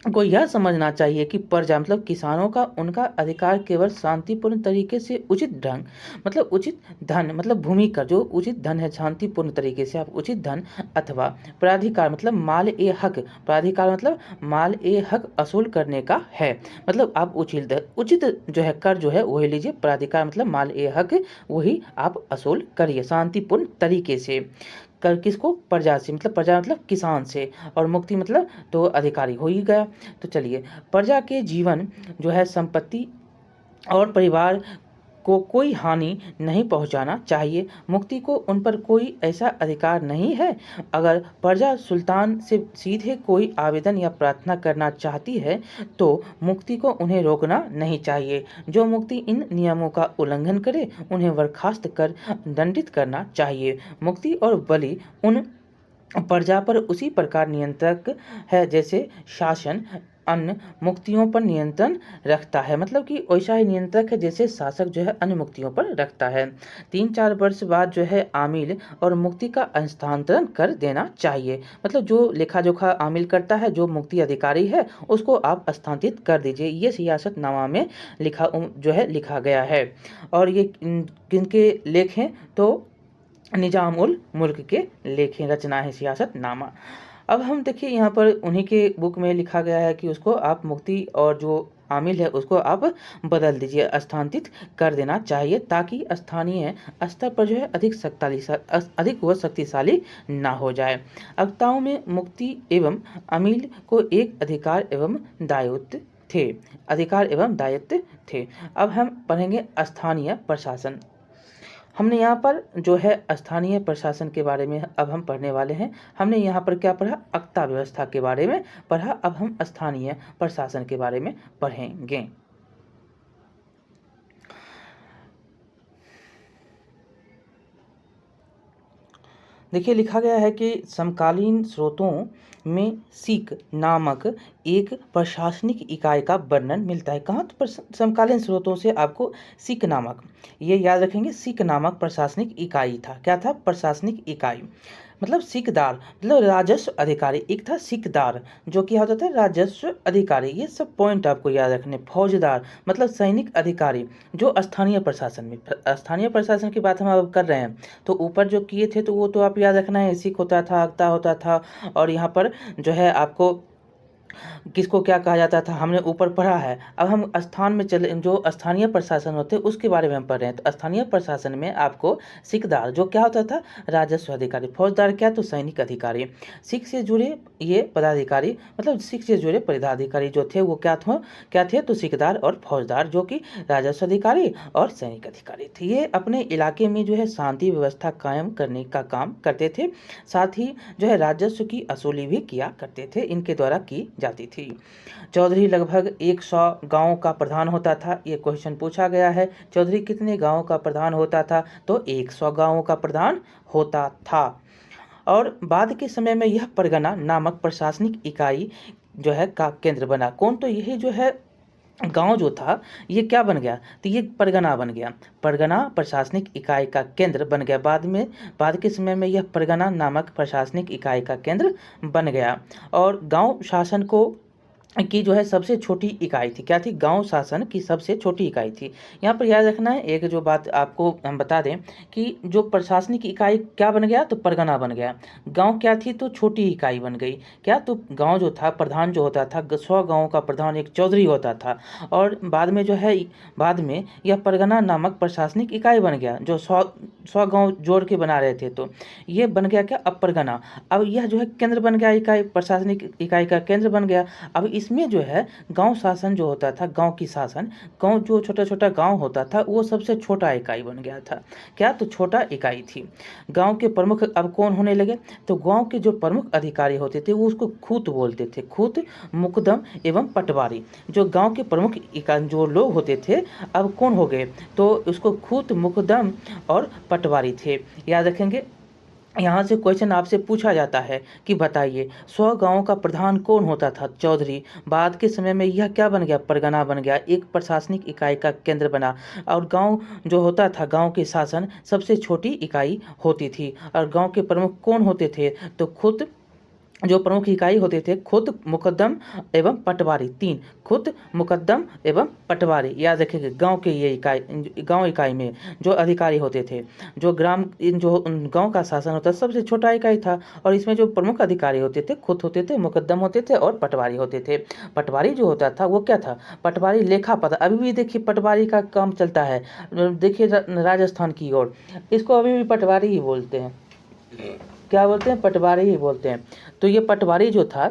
को यह समझना चाहिए कि प्रजा, मतलब किसानों का, उनका अधिकार केवल शांतिपूर्ण तरीके से उचित ढंग, मतलब उचित धन, मतलब भूमि का जो उचित धन है, शांतिपूर्ण तरीके से आप उचित धन अथवा प्राधिकार, मतलब माल ए हक, प्राधिकार मतलब माल ए हक असूल करने का है। मतलब आप उचित जो है कर जो है वही लीजिए, प्राधिकार मतलब माल ए हक वही आप असूल करिए शांतिपूर्ण तरीके से। कर किसको, प्रजा से, मतलब प्रजा मतलब किसान से, और मुक्ति मतलब तो अधिकारी हो ही गया। तो चलिए, प्रजा के जीवन जो है, संपत्ति और परिवार को कोई हानि नहीं पहुंचाना चाहिए। मुक्ति को उन पर कोई ऐसा अधिकार नहीं है। अगर प्रजा सुल्तान से सीधे कोई आवेदन या प्रार्थना करना चाहती है तो मुक्ति को उन्हें रोकना नहीं चाहिए। जो मुक्ति इन नियमों का उल्लंघन करे उन्हें बर्खास्त कर दंडित करना चाहिए। मुक्ति और बलि उन प्रजा पर उसी प्रकार नियंत्रक है जैसे शासन अन्य मुक्तियों पर नियंत्रण रखता है। मतलब कि वैसा ही नियंत्रक है जैसे शासक जो है अन्य मुक्तियों पर रखता है। 3-4 वर्ष बाद जो है आमिल और मुक्ति का हस्तांतरण कर देना चाहिए। मतलब जो लेखा जोखा आमिल करता है, जो मुक्ति अधिकारी है, उसको आप हस्तांतरित कर दीजिए। ये सियासतनामा में लिखा गया है। और ये किनके लेख हैं, तो निजाम उल मुल्क के लेखें, रचना है सियासतनामा। अब हम देखिए यहाँ पर उन्हीं के बुक में लिखा गया है कि उसको आप मुक्ति और जो आमिल है उसको आप बदल दीजिए, स्थानांतरित कर देना चाहिए, ताकि स्थानीय स्तर पर जो है अधिक व शक्तिशाली ना हो जाए। अक्ताओं में मुक्ति एवं अमील को एक अधिकार एवं दायित्व थे। अब हम पढ़ेंगे स्थानीय प्रशासन। हमने यहाँ पर जो है स्थानीय प्रशासन के बारे में अब हम पढ़ने वाले हैं। हमने यहाँ पर क्या पढ़ा, अक्ता व्यवस्था के बारे में पढ़ा। अब हम स्थानीय प्रशासन के बारे में पढ़ेंगे। देखिए लिखा गया है कि समकालीन स्रोतों में सिक नामक एक प्रशासनिक इकाई का वर्णन मिलता है। कहाँ, तो समकालीन स्रोतों से आपको सिक नामक, ये याद रखेंगे, सिक नामक प्रशासनिक इकाई था। क्या था, प्रशासनिक इकाई, मतलब सिकदार मतलब राजस्व अधिकारी। एक था सिकदार जो कि होता था राजस्व अधिकारी। ये सब पॉइंट आपको याद रखने। फौजदार मतलब सैनिक अधिकारी जो स्थानीय प्रशासन में, स्थानीय प्रशासन की बात हम अब कर रहे हैं। तो ऊपर जो किए थे तो वो तो आप याद रखना है, सिक होता था, अक्ता होता था, और यहाँ पर जो है आपको किसको क्या कहा जाता था हमने ऊपर पढ़ा है। अब हम स्थान में चले, जो स्थानीय प्रशासन होते हैं उसके बारे में हम पढ़ रहे हैं। तो स्थानीय प्रशासन में आपको सिकदार जो क्या होता था, राजस्व अधिकारी। फौजदार क्या, तो सैनिक अधिकारी। सिख से जुड़े ये पदाधिकारी, मतलब सिख से जुड़े पदाधिकारी जो थे वो क्या थे, तो सिकदार और फौजदार जो कि राजस्व अधिकारी और सैनिक अधिकारी थे। ये अपने इलाके में जो है शांति व्यवस्था कायम करने का काम करते थे, साथ ही जो है राजस्व की वसूली भी किया करते थे, इनके द्वारा की जाती थी। चौधरी लगभग 100 गांवों का प्रधान होता था। ये क्वेश्चन पूछा गया है, चौधरी कितने गांवों का प्रधान होता था, तो 100 गांवों का प्रधान होता था। और बाद के समय में यह परगना नामक प्रशासनिक इकाई जो है का केंद्र बना। कौन, तो यही जो है गांव जो था ये क्या बन गया, तो ये परगना बन गया। परगना प्रशासनिक इकाई का केंद्र बन गया। बाद के समय में यह परगना नामक प्रशासनिक इकाई का केंद्र बन गया। और गांव शासन की जो है सबसे छोटी इकाई थी। क्या थी, गांव शासन की सबसे छोटी इकाई थी। यहाँ पर याद रखना है एक जो बात आपको हम बता दें कि जो प्रशासनिक इकाई क्या बन गया, तो परगना बन गया। गांव क्या थी, तो छोटी इकाई बन गई। क्या, तो गांव जो था, प्रधान जो होता था, 100 गाँव का प्रधान एक चौधरी होता था। और बाद में जो है, बाद में यह परगना नामक प्रशासनिक इकाई बन गया, जो 100 गाँव जोड़ के बना रहे थे। तो ये बन गया क्या, अब परगना। अब यह जो है केंद्र बन गया, इकाई, प्रशासनिक इकाई का केंद्र बन गया। अब इसमें जो है गांव शासन जो होता था, गांव की शासन, गांव जो छोटा छोटा गांव होता था वो सबसे छोटा इकाई बन गया था। क्या, तो छोटा इकाई थी। गांव के प्रमुख अब कौन होने लगे, तो गांव के जो प्रमुख अधिकारी होते थे वो उसको खूत बोलते थे। खूत, मुकदम एवं पटवारी, जो गांव के प्रमुख इकाई जो लोग होते थे अब कौन हो गए, तो उसको खूत, मुकदम और पटवारी थे। याद रखेंगे। यहाँ से क्वेश्चन आपसे पूछा जाता है कि बताइए 100 गांवों का प्रधान कौन होता था, चौधरी। बाद के समय में यह क्या बन गया, परगना बन गया, एक प्रशासनिक इकाई का केंद्र बना। और गांव जो होता था, गांव के शासन सबसे छोटी इकाई होती थी। और गांव के प्रमुख कौन होते थे, तो खुद जो प्रमुख इकाई होते थे, खुद, मुकद्दम एवं पटवारी। 3, खुद, मुकद्दम एवं पटवारी। याद रखिएगा, गांव के ये इकाई, गांव इकाई में जो अधिकारी होते थे, जो गांव का शासन होता सबसे छोटा इकाई था। और इसमें जो प्रमुख अधिकारी होते थे, खुद होते थे, मुकद्दम होते थे और पटवारी होते थे। पटवारी जो होता था वो क्या था, पटवारी लेखा पता। अभी भी देखिए पटवारी का काम चलता है, देखिए राजस्थान की ओर, इसको अभी भी पटवारी ही बोलते हैं। क्या बोलते हैं, पटवारी ही बोलते हैं। तो ये पटवारी जो था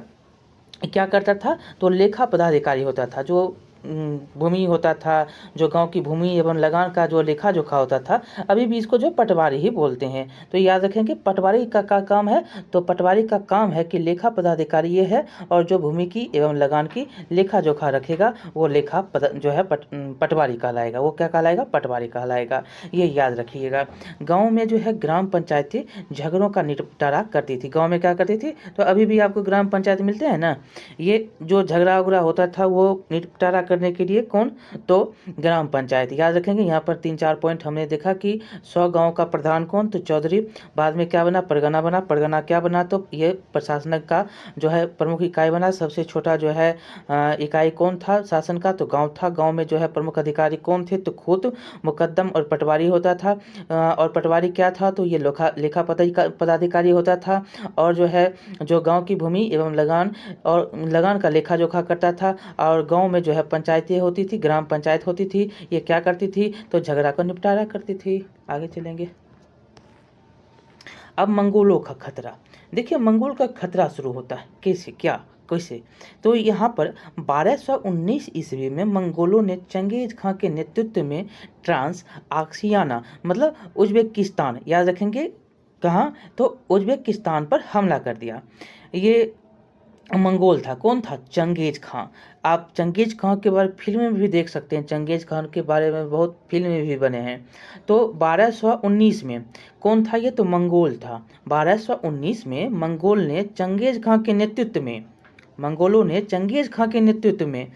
क्या करता था, तो लेखा पदाधिकारी होता था, जो भूमि होता था, जो गांव की भूमि एवं लगान का जो लेखा जोखा होता था, अभी भी इसको जो पटवारी ही बोलते हैं। तो याद रखेंगे पटवारी का काम है, तो पटवारी का काम है कि लेखा पदाधिकारी ये है, और जो भूमि की एवं लगान की लेखा जोखा रखेगा वो जो है पटवारी कहलाएगा। वो क्या कहलाएगा, पटवारी कहलाएगा। ये याद रखिएगा। गाँव में जो है ग्राम पंचायतें झगड़ों का निपटारा करती थी। गाँव में क्या करती थी, तो अभी भी आपको ग्राम पंचायत मिलते हैं ना, ये जो झगड़ा उगड़ा होता था वो निपटारा करने के लिए कौन, तो ग्राम पंचायत। याद रखेंगे। यहाँ पर 3-4 पॉइंट हमने देखा कि 100 गांव का प्रधान कौन, तो चौधरी। बाद में क्या बना, परगना बना। परगना क्या बना, तो ये प्रशासनिक का जो है प्रमुख इकाई बना। सबसे छोटा जो है इकाई कौन था शासन का, तो गांव था। गांव में जो है प्रमुख अधिकारी कौन थे, तो खुद, मुकद्दम और पटवारी होता था। और पटवारी क्या था, तो ये लेखा पदाधिकारी होता था। और जो है जो गाँव की भूमि एवं लगान का लेखा जोखा करता था। और गाँव में जो है पंचायतें होती थी, ग्राम पंचायत होती थी, ये क्या करती थी, तो झगड़ा का निपटारा करती थी। आगे चलेंगे। अब मंगोलों का खतरा। देखिए मंगोल का खतरा शुरू होता है कैसे, क्या, कैसे? तो यहाँ पर 1219 ईस्वी में मंगोलों ने चंगेज खां के नेतृत्व में ट्रांस आक्सियाना मतलब उज्बेकिस्तान, याद रखेंगे कहाँ, तो उज्बेकिस्तान पर हमला कर दिया। ये मंगोल था, कौन था? चंगेज खां। आप चंगेज खां के बारे फिल्म में भी देख सकते हैं, चंगेज खान के बारे में बहुत फिल्में भी बने हैं। तो 1219 में कौन था ये? तो मंगोल था। 1219 में मंगोल ने चंगेज खां के नेतृत्व में, मंगोलों ने चंगेज खां के नेतृत्व में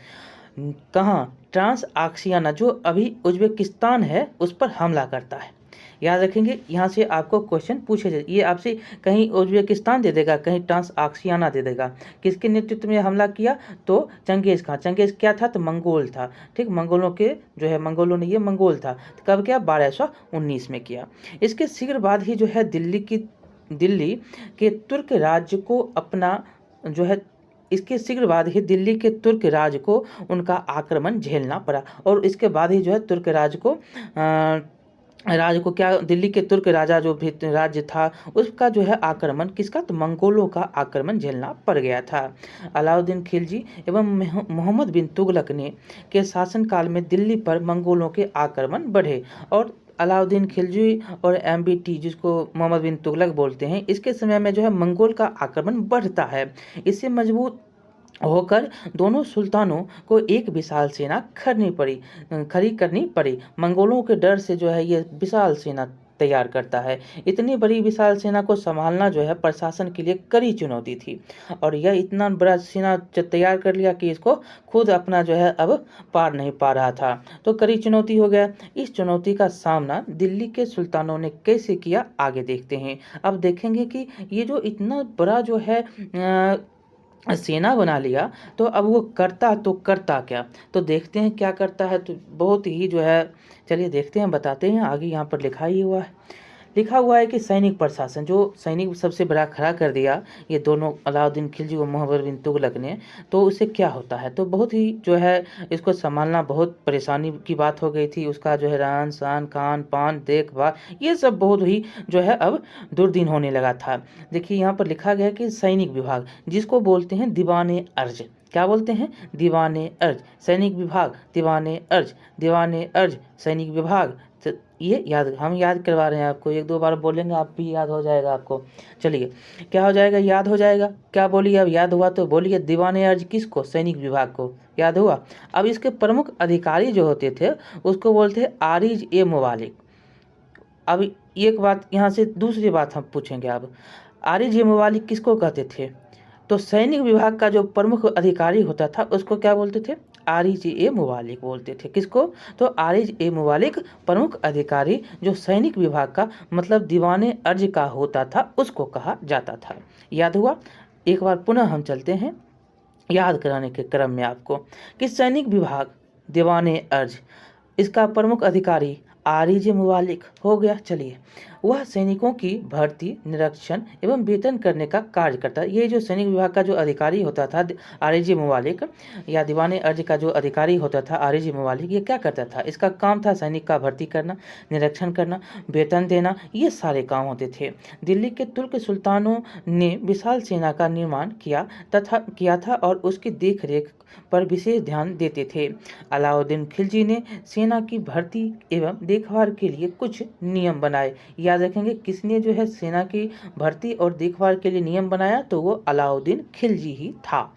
कहाँ? ट्रांस आक्सियाना जो अभी उज्बेकिस्तान है उस पर हमला करता है। याद रखेंगे, यहाँ से आपको क्वेश्चन पूछे जाए, ये आपसे कहीं उज्बेकिस्तान दे देगा, कहीं ट्रांस आक्सियाना दे देगा। किसके नेतृत्व में हमला किया? तो चंगेज खां। चंगेज क्या था? तो मंगोल था। ठीक, मंगोलों के जो है, मंगोलों ने, ये मंगोल था। तो कब किया? 1219 में किया। इसके शीघ्र बाद ही जो है दिल्ली के तुर्क राज्य को अपना जो है, इसके शीघ्र बाद ही दिल्ली के तुर्क राज को उनका आक्रमण झेलना पड़ा। और इसके बाद ही जो है तुर्क राज को क्या, दिल्ली के तुर्क राजा जो भी राज्य था उसका जो है आक्रमण, किसका? तो मंगोलों का आक्रमण झेलना पड़ गया था। अलाउद्दीन खिलजी एवं मोहम्मद बिन तुगलक ने के शासनकाल में दिल्ली पर मंगोलों के आक्रमण बढ़े। और अलाउद्दीन खिलजी और MBT, जिसको मोहम्मद बिन तुगलक बोलते हैं, इसके समय में जो है मंगोल का आक्रमण बढ़ता है। इससे मजबूत होकर दोनों सुल्तानों को एक विशाल सेना खड़ी करनी पड़ी। मंगोलों के डर से जो है ये विशाल सेना तैयार करता है। इतनी बड़ी विशाल सेना को संभालना जो है प्रशासन के लिए कड़ी चुनौती थी। और यह इतना बड़ा सेना तैयार कर लिया कि इसको खुद अपना जो है अब पार नहीं पा रहा था, तो कड़ी चुनौती हो गया। इस चुनौती का सामना दिल्ली के सुल्तानों ने कैसे किया, आगे देखते हैं। अब देखेंगे कि ये जो इतना बड़ा जो है सेना बना लिया, तो अब वो करता क्या, तो देखते हैं क्या करता है। तो बहुत ही जो है, चलिए देखते हैं, बताते हैं। आगे यहाँ पर लिखा हुआ है कि सैनिक प्रशासन, जो सैनिक सबसे बड़ा खड़ा कर दिया ये दोनों अलाउद्दीन खिलजी और मोहम्मद बिन तुगलक ने, तो उससे क्या होता है, तो बहुत ही जो है इसको संभालना बहुत परेशानी की बात हो गई थी। उसका जो है रहन सहन, खान पान, देखभाल, ये सब बहुत ही जो है अब दुर्दिन होने लगा था। देखिए यहाँ पर लिखा गया है कि सैनिक विभाग, जिसको बोलते हैं दीवाने अर्ज, क्या बोलते हैं? दीवाने अर्ज। सैनिक विभाग, दीवाने अर्ज, दीवाने अर्ज, सैनिक विभाग। तो ये हम याद करवा रहे हैं आपको, एक दो बार बोलेंगे आप भी याद हो जाएगा आपको। चलिए, क्या हो जाएगा? याद हो जाएगा। क्या बोलिए? अब याद हुआ तो बोलिए। दीवाने अर्ज किसको? सैनिक विभाग को। याद हुआ? अब इसके प्रमुख अधिकारी जो होते थे उसको बोलते हैं आरिज ए मुबालिक। अब एक बात यहाँ से दूसरी बात हम पूछेंगे। अब आरिज ए मुबालिक किसको कहते थे? तो सैनिक विभाग का जो प्रमुख अधिकारी होता था उसको क्या बोलते थे? आरिज ए मुबालिक बोलते थे। किसको? तो आरिज ए मुबालिक प्रमुख अधिकारी जो सैनिक विभाग का मतलब दीवाने अर्ज का होता था उसको कहा जाता था। याद हुआ? एक बार पुनः हम चलते हैं याद कराने के क्रम में आपको कि सैनिक विभाग, दीवाने अर्ज, इसका प्रमुख अधिकारी आरिज मुबालिक हो गया। चलिए, वह सैनिकों की भर्ती, निरीक्षण एवं वेतन करने का कार्य करता है। ये जो सैनिक विभाग का जो अधिकारी होता था आरिज मुबालिक, या दीवाने अर्ज का जो अधिकारी होता था आरिज मुबालिक, ये क्या करता था? इसका काम था सैनिक का भर्ती करना, निरीक्षण करना, वेतन देना, ये सारे काम होते थे। दिल्ली के तुर्क सुल्तानों ने विशाल सेना का निर्माण किया था और उसकी देख रेख पर विशेष ध्यान देते थे। अलाउद्दीन खिलजी ने सेना की भर्ती एवं देखभाल के लिए कुछ नियम बनाए। याद रखेंगे, किसने जो है सेना की भर्ती और देखभाल के लिए नियम बनाया? तो वो अलाउद्दीन खिलजी ही था।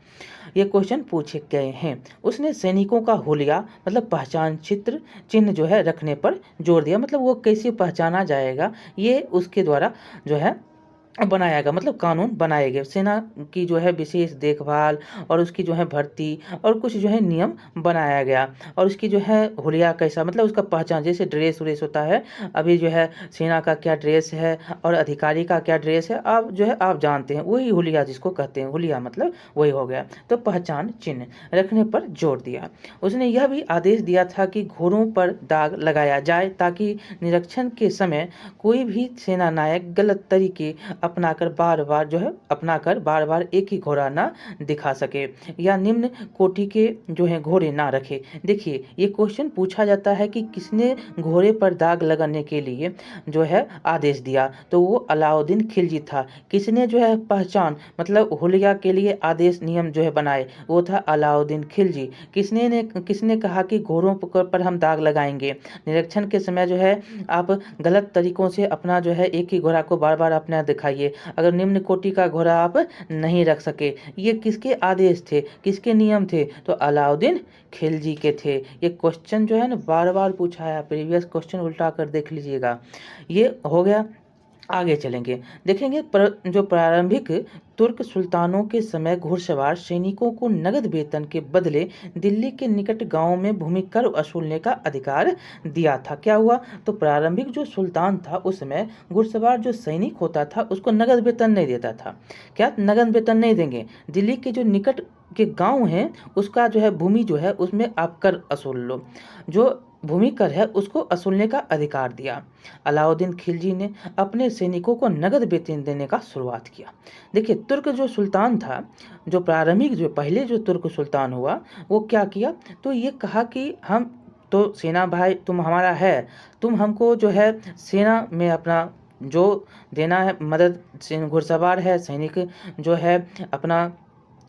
ये क्वेश्चन पूछे गए हैं। उसने सैनिकों का हुलिया मतलब पहचान चिन्ह जो है रखने पर जोर दिया। मतलब वो कैसे पहचाना जाएगा, ये उसके द्वारा जो है बनाया गया, मतलब कानून बनाए गए। सेना की जो है विशेष देखभाल और उसकी जो है भर्ती और कुछ जो है नियम बनाया गया। और उसकी जो है हुलिया कैसा, मतलब उसका पहचान, जैसे ड्रेस व्रेस होता है, अभी जो है सेना का क्या ड्रेस है और अधिकारी का क्या ड्रेस है, आप जो है आप जानते हैं, वही हुलिया जिसको कहते हैं। हुलिया मतलब वही हो गया। तो पहचान चिन्ह रखने पर जोर दिया। उसने यह भी आदेश दिया था कि घोड़ों पर दाग लगाया जाए ताकि निरीक्षण के समय कोई भी सेना नायक गलत तरीके अपनाकर बार बार एक ही घोड़ा ना दिखा सके या निम्न कोटि के जो है घोड़े ना रखे। देखिए ये क्वेश्चन पूछा जाता है कि किसने घोड़े पर दाग लगाने के लिए जो है आदेश दिया, तो वो अलाउद्दीन खिलजी था। किसने जो है पहचान मतलब हुलिया के लिए आदेश नियम जो है बनाए, वो था अलाउद्दीन खिलजी। किसने कहा कि घोड़ों पर हम दाग लगाएंगे। निरीक्षण के समय जो है आप गलत तरीकों से अपना जो है एक ही घोड़ा को बार बार अपना दिखाइए, अगर निम्न कोटि का घोड़ा आप नहीं रख सके। ये किसके आदेश थे, किसके नियम थे, तो अलाउद्दीन खिलजी के थे। ये क्वेश्चन जो है ना बार बार पूछा है, प्रीवियस क्वेश्चन उल्टा कर देख लीजिएगा। ये हो गया। आगे चलेंगे, देखेंगे जो प्रारंभिक तुर्क सुल्तानों के समय घुड़सवार सैनिकों को नगद वेतन के बदले दिल्ली के निकट गांव में भूमि कर वसूलने का अधिकार दिया था। क्या हुआ, तो प्रारंभिक जो सुल्तान था उस समय घुड़सवार जो सैनिक होता था उसको नगद वेतन नहीं देता था। क्या नगद वेतन नहीं देंगे, दिल्ली के जो निकट के गांव हैं उसका जो है भूमि जो है उसमें आप कर वसूल लो, जो भूमि कर है उसको वसूलने का अधिकार दिया। अलाउद्दीन खिलजी ने अपने सैनिकों को नगद वेतन देने का शुरुआत किया। देखिए तुर्क जो सुल्तान था, जो प्रारंभिक जो पहले जो तुर्क सुल्तान हुआ, वो क्या किया, तो ये कहा कि हम तो सेना भाई तुम हमारा है, तुम हमको जो है सेना में अपना जो देना है मदद, घुड़सवार है सैनिक जो है अपना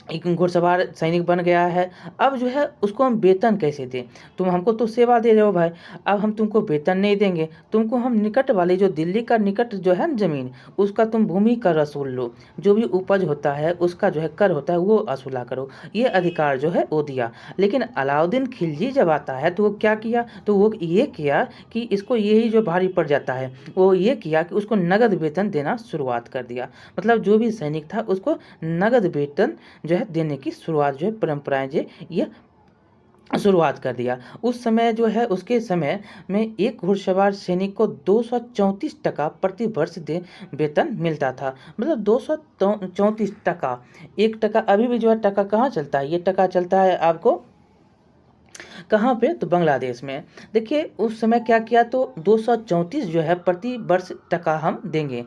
एक घुड़सवार सैनिक बन गया है, अब जो है उसको हम वेतन कैसे दें। तुम हमको तो सेवा दे रहे हो भाई, अब हम तुमको वेतन नहीं देंगे, तुमको हम निकट वाली जो दिल्ली का निकट जो है जमीन उसका तुम भूमि कर वसूल लो, जो भी उपज होता है उसका जो है कर होता है वो वसूला करो। ये अधिकार जो है वो दिया। लेकिन अलाउद्दीन खिलजी जब आता है तो वो क्या किया, तो वो ये किया कि इसको यही जो भारी पड़ जाता है, वो ये किया कि उसको नगद वेतन देना शुरुआत कर दिया। मतलब जो भी सैनिक था उसको नगद वेतन जो है देने की शुरुआत जो है परंपराएं जो ये शुरुआत कर दिया। उस समय जो है उसके समय में एक घुड़सवार सैनिक को 234 टका प्रति वर्ष दे वेतन मिलता था। मतलब 234 टका, 1 टका अभी भी जो है टका कहाँ चलता है, ये टका चलता है आपको कहाँ पे, तो बांग्लादेश में। देखिए उस समय क्या किया, तो 234 जो है प्रति वर्ष टका हम देंगे,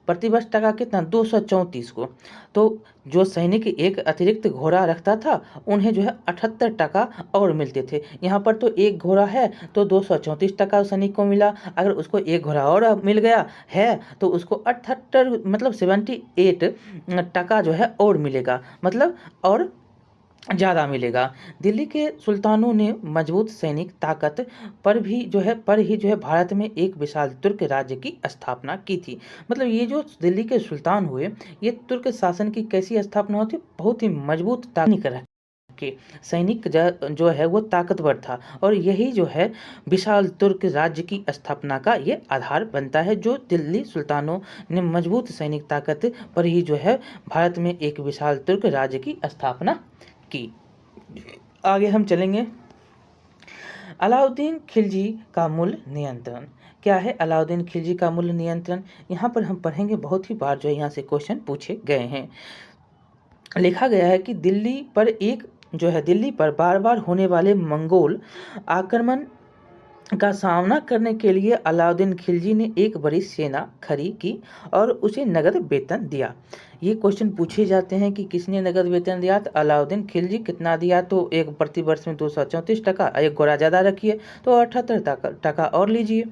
प्रतिवर्ष टका कितना, 234 को। तो जो सैनिक एक अतिरिक्त घोड़ा रखता था उन्हें जो है 78 टका और मिलते थे। यहाँ पर तो एक घोड़ा है तो 234 टका सैनिक को मिला, अगर उसको एक घोड़ा और मिल गया है तो उसको 78 मतलब 78 टका जो है और मिलेगा, मतलब और ज़्यादा मिलेगा। दिल्ली के सुल्तानों ने मजबूत सैनिक ताकत पर ही जो है भारत में एक विशाल तुर्क राज्य की स्थापना की थी। मतलब ये जो दिल्ली के सुल्तान हुए, ये तुर्क शासन की कैसी स्थापना होती, बहुत ही मजबूत ताकत के सैनिक जो है वो ताकतवर था, और यही जो है विशाल तुर्क राज्य की स्थापना का ये आधार बनता है। जो दिल्ली सुल्तानों ने मजबूत सैनिक ताकत पर ही जो है भारत में एक विशाल तुर्क राज्य की स्थापना की। आगे हम चलेंगे, अलाउद्दीन खिलजी का मूल नियंत्रण। क्या है अलाउद्दीन खिलजी का मूल नियंत्रण, यहाँ पर हम पढ़ेंगे, बहुत ही बार जो है यहाँ से क्वेश्चन पूछे गए हैं। लिखा गया है कि दिल्ली पर बार बार होने वाले मंगोल आक्रमण का सामना करने के लिए अलाउद्दीन खिलजी ने एक बड़ी सेना खड़ी की और उसे नगद वेतन दिया। ये क्वेश्चन पूछे जाते हैं कि किसने नगद वेतन दिया, तो अलाउद्दीन खिलजी। कितना दिया, तो एक प्रति वर्ष में 234 टका, एक घोड़ा ज़्यादा रखिए तो 78 टका और लीजिए,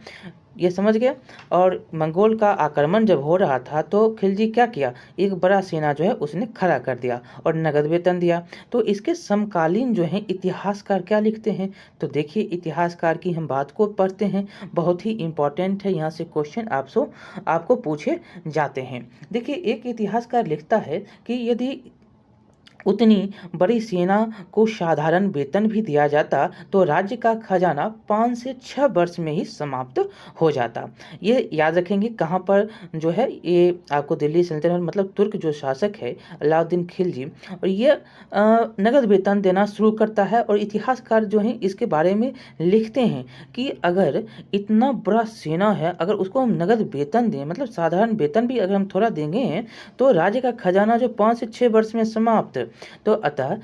ये समझ गए। और मंगोल का आक्रमण जब हो रहा था तो खिलजी क्या किया, एक बड़ा सेना जो है उसने खड़ा कर दिया और नगद वेतन दिया। तो इसके समकालीन जो है इतिहासकार क्या लिखते हैं, तो देखिए इतिहासकार की हम बात को पढ़ते हैं, बहुत ही इम्पोर्टेंट है, यहाँ से क्वेश्चन आपको पूछे जाते हैं। देखिए एक इतिहासकार लिखता है कि यदि उतनी बड़ी सेना को साधारण वेतन भी दिया जाता तो राज्य का खजाना 5 से 6 वर्ष में ही समाप्त हो जाता। ये याद रखेंगे, कहाँ पर जो है ये आपको दिल्ली सल्तनत मतलब तुर्क जो शासक है अलाउद्दीन खिलजी, और ये नगद वेतन देना शुरू करता है। और इतिहासकार जो हैं इसके बारे में लिखते हैं कि अगर इतना बड़ा सेना है, अगर उसको हम नगद वेतन दें, मतलब साधारण वेतन भी अगर हम थोड़ा देंगे तो राज्य का खजाना जो 5 से 6 वर्ष में समाप्त, तो अतः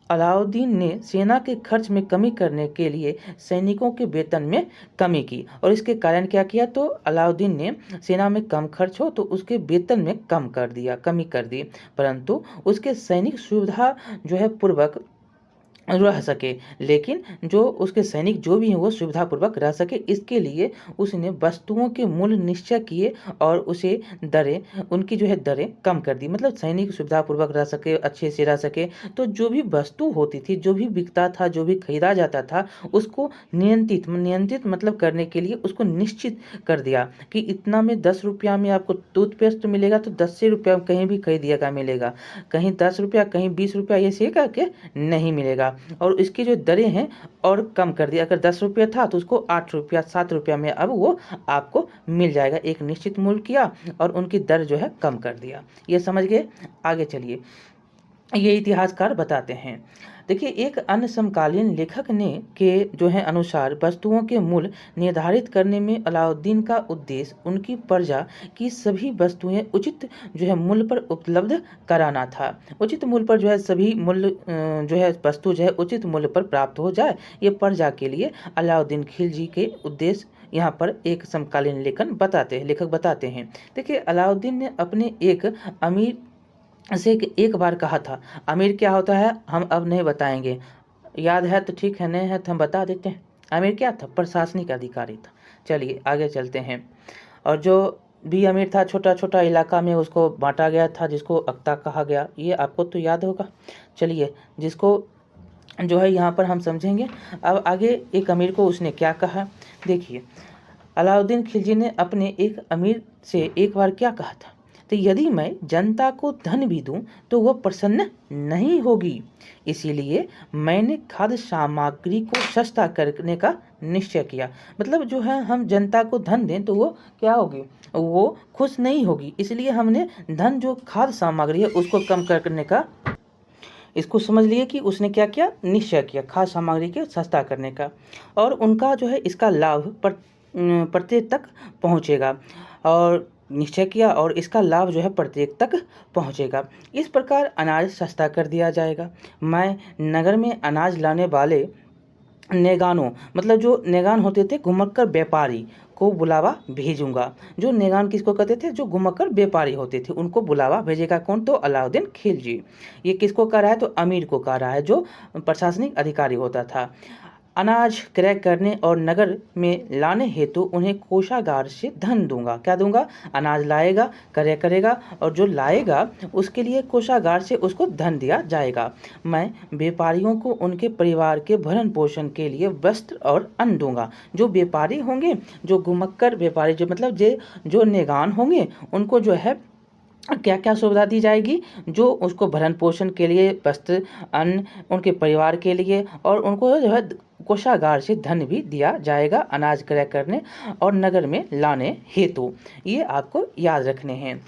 अलाउद्दीन ने सेना के खर्च में कमी करने के लिए सैनिकों के वेतन में कमी की। और इसके कारण क्या किया, तो अलाउद्दीन ने सेना में कम खर्च हो तो उसके वेतन में कमी कर दी, परंतु उसके सैनिक सुविधा जो है पूर्वक रह सके, लेकिन जो उसके सैनिक जो भी हैं वो सुविधापूर्वक रह सके, इसके लिए उसने वस्तुओं के मूल्य निश्चय किए और उनकी जो है दरें कम कर दी। मतलब सैनिक सुविधापूर्वक रह सके, अच्छे से रह सके, तो जो भी वस्तु होती थी, जो भी बिकता था, जो भी खरीदा जाता था, उसको नियंत्रित मतलब करने के लिए उसको निश्चित कर दिया कि इतना में 10 रुपया में आपको टूथपेस्ट मिलेगा तो 10 रुपया कहीं भी खरीदिएगा मिलेगा, कहीं 10 रुपया, कहीं 20 रुपया, ये से करके नहीं मिलेगा। और इसकी जो दरें हैं और कम कर दिया, अगर 10 रुपया था तो उसको 8 रुपया, 7 रुपया में अब वो आपको मिल जाएगा। एक निश्चित मूल्य किया और उनकी दर जो है कम कर दिया। ये समझ गए? आगे चलिए, ये इतिहासकार बताते हैं। देखिए, एक अन्य समकालीन लेखक ने के जो है अनुसार वस्तुओं के मूल्य निर्धारित करने में अलाउद्दीन का उद्देश्य उनकी प्रजा की सभी वस्तुएं उचित जो है मूल्य पर उपलब्ध कराना था। उचित मूल्य पर जो है सभी मूल्य जो है वस्तु जो है उचित मूल्य पर प्राप्त हो जाए, ये प्रजा के लिए अलाउद्दीन खिलजी के उद्देश्य यहाँ पर एक समकालीन लेखक बताते हैं। देखिए, अलाउद्दीन ने अपने एक अमीर से एक बार कहा था। अमीर क्या होता है हम अब नहीं बताएंगे, याद है तो ठीक है, नहीं है तो हम बता देते हैं। अमीर क्या था? प्रशासनिक अधिकारी था। चलिए आगे चलते हैं। और जो भी अमीर था, छोटा छोटा इलाका में उसको बांटा गया था, जिसको अक्ता कहा गया, ये आपको तो याद होगा। चलिए, जिसको जो है यहाँ पर हम समझेंगे। अब आगे एक अमीर को उसने क्या कहा, देखिए। अलाउद्दीन खिलजी ने अपने एक अमीर से एक बार क्या कहा था, तो यदि मैं जनता को धन भी दूं तो वह प्रसन्न नहीं होगी, इसीलिए मैंने खाद्य सामग्री को सस्ता करने का निश्चय किया। मतलब जो है हम जनता को धन दें तो वो क्या होगी, वो खुश नहीं होगी, इसलिए हमने धन जो खाद्य सामग्री है उसको कम करने का, इसको समझ लिए कि उसने क्या किया, निश्चय किया खाद्य सामग्री के सस्ता करने का। और उनका जो है इसका लाभ प्रत्येक तक पहुँचेगा, और निश्चय किया और इसका लाभ जो है प्रत्येक तक पहुँचेगा। इस प्रकार अनाज सस्ता कर दिया जाएगा। मैं नगर में अनाज लाने वाले नेगानों, मतलब जो नेगान होते थे घुमक्कर व्यापारी, को बुलावा भेजूंगा। जो नेगान किसको कहते थे? जो घुमक्कर व्यापारी होते थे, उनको बुलावा भेजेगा कौन? तो अलाउद्दीन खिलजी। ये किसको कह रहा है? तो अमीर को कह रहा है, जो प्रशासनिक अधिकारी होता था। अनाज क्रय करने और नगर में लाने हेतु उन्हें कोषागार से धन दूंगा। क्या दूंगा? अनाज लाएगा, क्रय करेगा, और जो लाएगा उसके लिए कोषागार से उसको धन दिया जाएगा। मैं व्यापारियों को उनके परिवार के भरण पोषण के लिए वस्त्र और अन्न दूंगा। जो व्यापारी होंगे, जो घुमक्कर व्यापारी, जो मतलब जो नेगान होंगे, उनको जो है क्या क्या सुविधा दी जाएगी? जो उसको भरण पोषण के लिए वस्त्र, अन्न, उनके परिवार के लिए, और उनको जो है कोषागार से धन भी दिया जाएगा अनाज क्रय करने और नगर में लाने हेतु। ये आपको याद रखने हैं।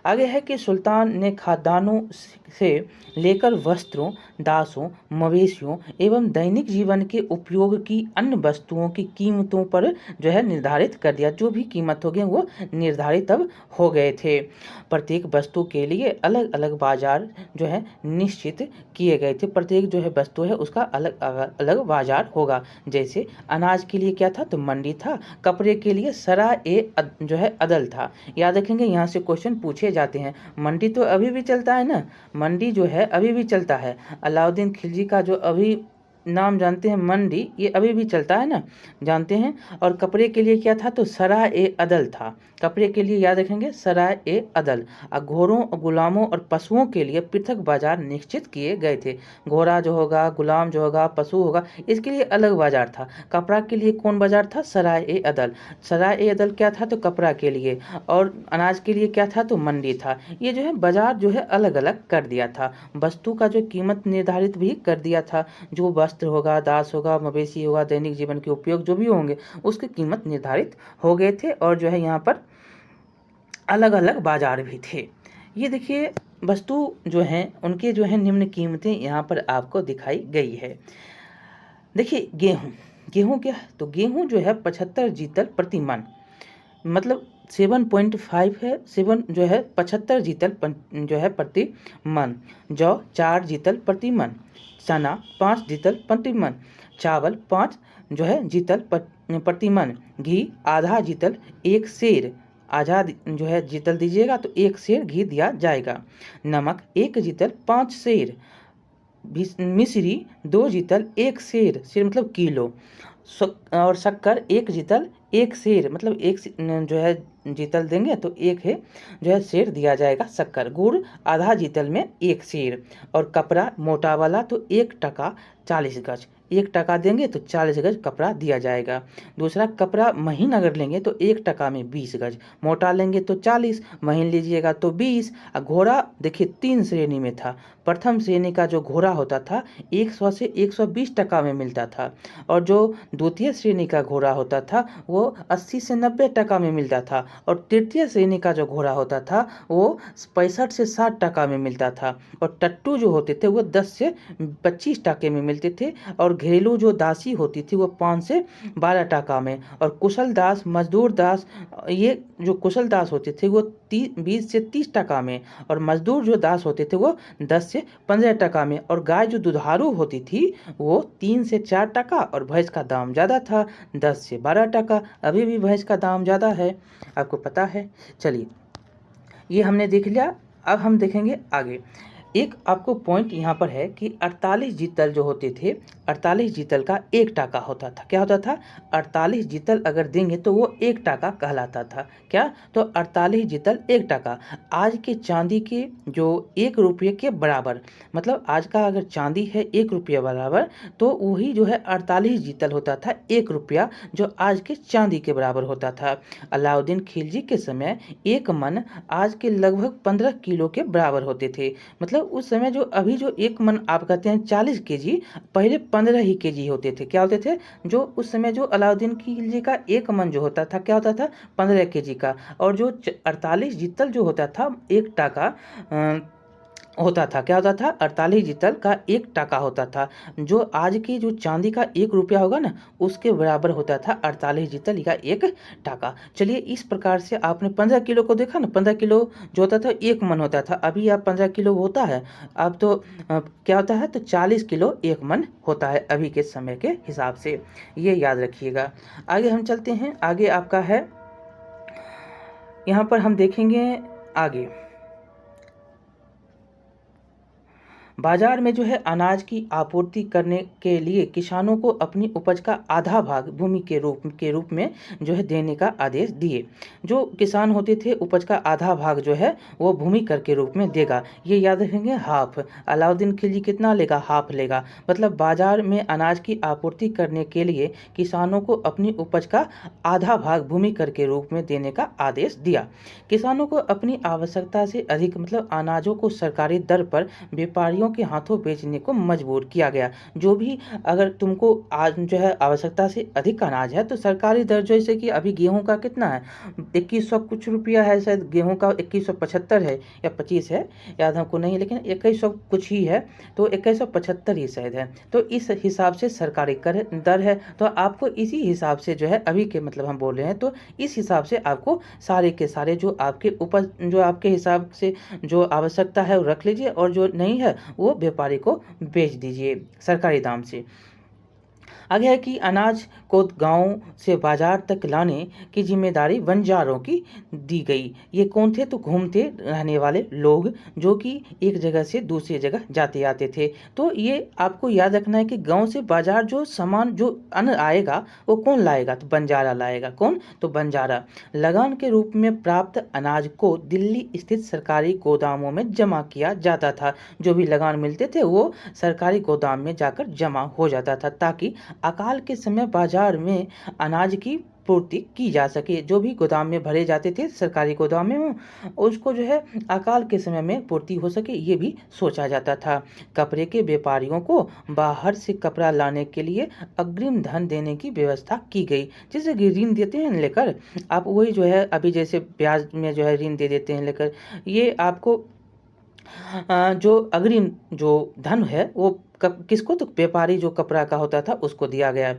आगे है कि सुल्तान ने खाद्यान्नों से लेकर वस्त्रों, दासों, मवेशियों एवं दैनिक जीवन के उपयोग की अन्य वस्तुओं की कीमतों पर जो है निर्धारित कर दिया। जो भी कीमत हो गए वो निर्धारित अब हो गए थे। प्रत्येक वस्तु के लिए अलग अलग बाजार जो है निश्चित किए गए थे। प्रत्येक जो है वस्तु है उसका अलग अलग बाजार होगा। जैसे अनाज के लिए क्या था? तो मंडी था। कपड़े के लिए जो है अदल था। याद रखेंगे, यहाँ से क्वेश्चन पूछे जाते हैं। मंडी तो अभी भी चलता है ना, मंडी जो है अभी भी चलता है। अलाउद्दीन खिलजी का जो अभी नाम जानते हैं मंडी, ये अभी भी चलता है ना, जानते हैं। और कपड़े के लिए क्या था? तो सराय ए अदल था। कपड़े के लिए याद रखेंगे सराय ए अदल। और घोड़ों, गुलामों और पशुओं के लिए पृथक बाजार निश्चित किए गए थे। घोड़ा जो होगा, गुलाम जो होगा, पशु होगा, इसके लिए अलग बाजार था। कपड़ा के लिए कौन बाजार था? सराय ए अदल। सराय ए अदल क्या था? तो कपड़ा के लिए। और अनाज के लिए क्या था? तो मंडी था। ये जो है बाजार जो है अलग अलग कर दिया था। वस्तु का जो कीमत निर्धारित भी कर दिया था। जो वस्त्र होगा, दास होगा, मवेशी होगा, दैनिक जीवन के उपयोग जो भी होंगे उसकी कीमत निर्धारित हो गए थे। और जो है यहाँ पर अलग अलग बाजार भी थे। ये देखिए, वस्तु जो हैं उनके जो है निम्न कीमतें यहाँ पर आपको दिखाई गई है। देखिए, गेहूँ क्या है? तो गेहूँ जो है 75 जीतल प्रति मन, मतलब 7.5 है, 7 जो है 75 जीतल जो है प्रति मन, जौ 4 जीतल प्रति मन, चना 5 जीतल प्रति मन, चावल 5 जो है जीतल प्रति मन, घी आधा जीतल 1 सेर, आधा जो है जीतल दीजिएगा तो 1 सेर घी दिया जाएगा, नमक 1 जीतल 5 सेर, मिश्री 2 जीतल 1 सेर, सेर मतलब किलो, और शक्कर 1 जीतल 1 सेर मतलब 1 जो है जीतल देंगे तो 1 है जो है सेर दिया जाएगा शक्कर, गुड़ आधा जीतल में 1 सेर, और कपड़ा मोटा वाला तो 1 टका 40 गज, 1 टका देंगे तो 40 गज कपड़ा दिया जाएगा। दूसरा कपड़ा महीन अगर लेंगे तो 1 टका में 20 गज, मोटा लेंगे तो 40, महीन लीजिएगा तो 20। और घोड़ा देखिए 3 श्रेणी में था, प्रथम श्रेणी का जो घोड़ा होता था 100 से 120 टका में मिलता था, और जो द्वितीय श्रेणी का घोड़ा होता था वो 80 से 90 टका में मिलता था, और तृतीय श्रेणी का जो घोड़ा होता था वो 65 से 60 टका में मिलता था, और टट्टू जो होते थे वो 10 से 25 टके में मिलते थे, और घरेलू जो दासी होती थी वो 5 से 12 टका में, और कुशल दास मजदूर दास ये जो कुशल दास होते थे वो 20 से 30 टका में, और मजदूर जो दास होते थे वो 10 से 15 टका में, और गाय जो दुधारू होती थी वो 3 से 4 टका, और भैंस का दाम ज़्यादा था 10 से 12 टका, अभी भी भैंस का दाम ज़्यादा है, आपको पता है। चलिए ये हमने देख लिया, अब हम देखेंगे आगे। एक आपको पॉइंट यहाँ पर है कि 48 जीतल जो होते थे, 48 जीतल का 1 टाका होता था, क्या होता था 48 जीतल अगर देंगे तो वो 1 टाका कहलाता था, क्या तो 48 जीतल 1 टाका, आज के चांदी के जो 1 रुपये के बराबर, मतलब आज का अगर चांदी है 1 रुपये बराबर तो वही जो है 48 जीतल होता था 1 रुपया, जो आज के चांदी के बराबर होता था। अलाउद्दीन खिलजी के समय 1 मन आज के लगभग 15 किलो के बराबर होते थे, मतलब उस समय जो अभी जो 1 मन आप कहते हैं 40 केजी, पहले 15 ही केजी होते थे, क्या होते थे जो उस समय जो अलाउद्दीन खिलजी का 1 मन जो होता था क्या होता था 15 केजी का, और जो 48 जीतल जो होता था 1 टाका होता था, क्या होता था 48 जीतल का 1 टाका होता था, जो आज की जो चांदी का 1 रुपया होगा ना उसके बराबर होता था 48 जीतल का 1 टाका। चलिए इस प्रकार से आपने 15 किलो को देखा ना, 15 किलो जो होता था 1 मन होता था, अभी आप 15 किलो होता है, अब तो क्या होता है तो 40 किलो 1 मन होता है अभी के समय के हिसाब से, ये याद रखिएगा। आगे हम चलते हैं, आगे आपका है यहाँ पर हम देखेंगे आगे बाजार में जो है अनाज की आपूर्ति करने के लिए किसानों को अपनी उपज का आधा भाग भूमि के रूप में जो है देने का आदेश दिए। जो किसान होते थे उपज का आधा भाग जो है वो भूमि कर के रूप में देगा, ये याद रखेंगे हाफ। अलाउद्दीन खिलजी कितना लेगा, हाफ लेगा, मतलब बाजार में अनाज की आपूर्ति करने के लिए किसानों को अपनी उपज का आधा भाग भूमि कर के रूप में देने का आदेश दिया। किसानों को अपनी आवश्यकता से अधिक मतलब अनाजों को सरकारी दर पर व्यापारियों के हाथों बेचने को मजबूर किया गया। जो भी अगर तुमको आज जो है आवश्यकता से अधिक अनाज है तो सरकारी दर, जैसे कि अभी गेहूं का कितना है 2100 कुछ रुपया है, शायद गेहूं का 2175 है या 25 है, याद हमको नहीं, लेकिन 2100 कुछ ही है, तो 2175 ही शायद है, तो इस हिसाब से सरकारी कर दर है, तो आपको इसी हिसाब से जो है अभी के मतलब हम बोल रहे हैं तो इस हिसाब से आपको सारे के सारे जो आपके उपज जो आपके हिसाब से जो आवश्यकता है वो रख लीजिए, और जो नहीं है वो व्यापारी को बेच दीजिए सरकारी दाम से। आगे है कि अनाज को गांव से बाजार तक लाने की जिम्मेदारी बंजारों की दी गई। ये कौन थे तो घूमते रहने वाले लोग जो कि एक जगह से दूसरी जगह जाते आते थे। तो ये आपको याद रखना है कि गांव से बाजार जो सामान जो अन्न आएगा वो कौन लाएगा तो बंजारा लाएगा, कौन तो बंजारा। लगान के रूप में प्राप्त अनाज को दिल्ली स्थित सरकारी गोदामों में जमा किया जाता था। जो भी लगान मिलते थे वो सरकारी गोदाम में जाकर जमा हो जाता था ताकि अकाल के समय बाजार में अनाज की पूर्ति की जा सके। जो भी गोदाम में भरे जाते थे सरकारी गोदाम में उसको जो है अकाल के समय में पूर्ति हो सके, ये भी सोचा जाता था। कपड़े के व्यापारियों को बाहर से कपड़ा लाने के लिए अग्रिम धन देने की व्यवस्था की गई। जैसे कि ऋण देते हैं लेकर, आप वही जो है अभी जैसे ब्याज में जो है ऋण दे देते हैं लेकर, ये आपको जो अग्रिम जो धन है वो किसको, तो व्यापारी जो कपड़ा का होता था उसको दिया गया।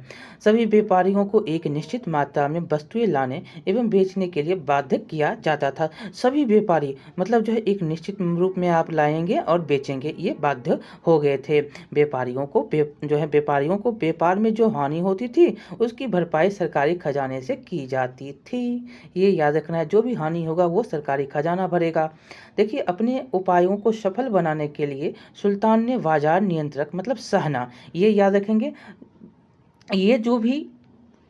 सभी व्यापारियों को एक निश्चित मात्रा में वस्तुएं लाने एवं बेचने के लिए बाध्य किया जाता था। सभी व्यापारी मतलब जो है एक निश्चित रूप में आप लाएंगे और बेचेंगे, ये बाध्य हो गए थे। व्यापारियों को व्यापार में जो हानि होती थी उसकी भरपाई सरकारी खजाने से की जाती थी। ये याद रखना है, जो भी हानि होगा वो सरकारी खजाना भरेगा। देखिए, अपने उपायों को सफल बनाने के लिए सुल्तान ने बाजार नियंत्रक मतलब सहना, ये याद रखेंगे, ये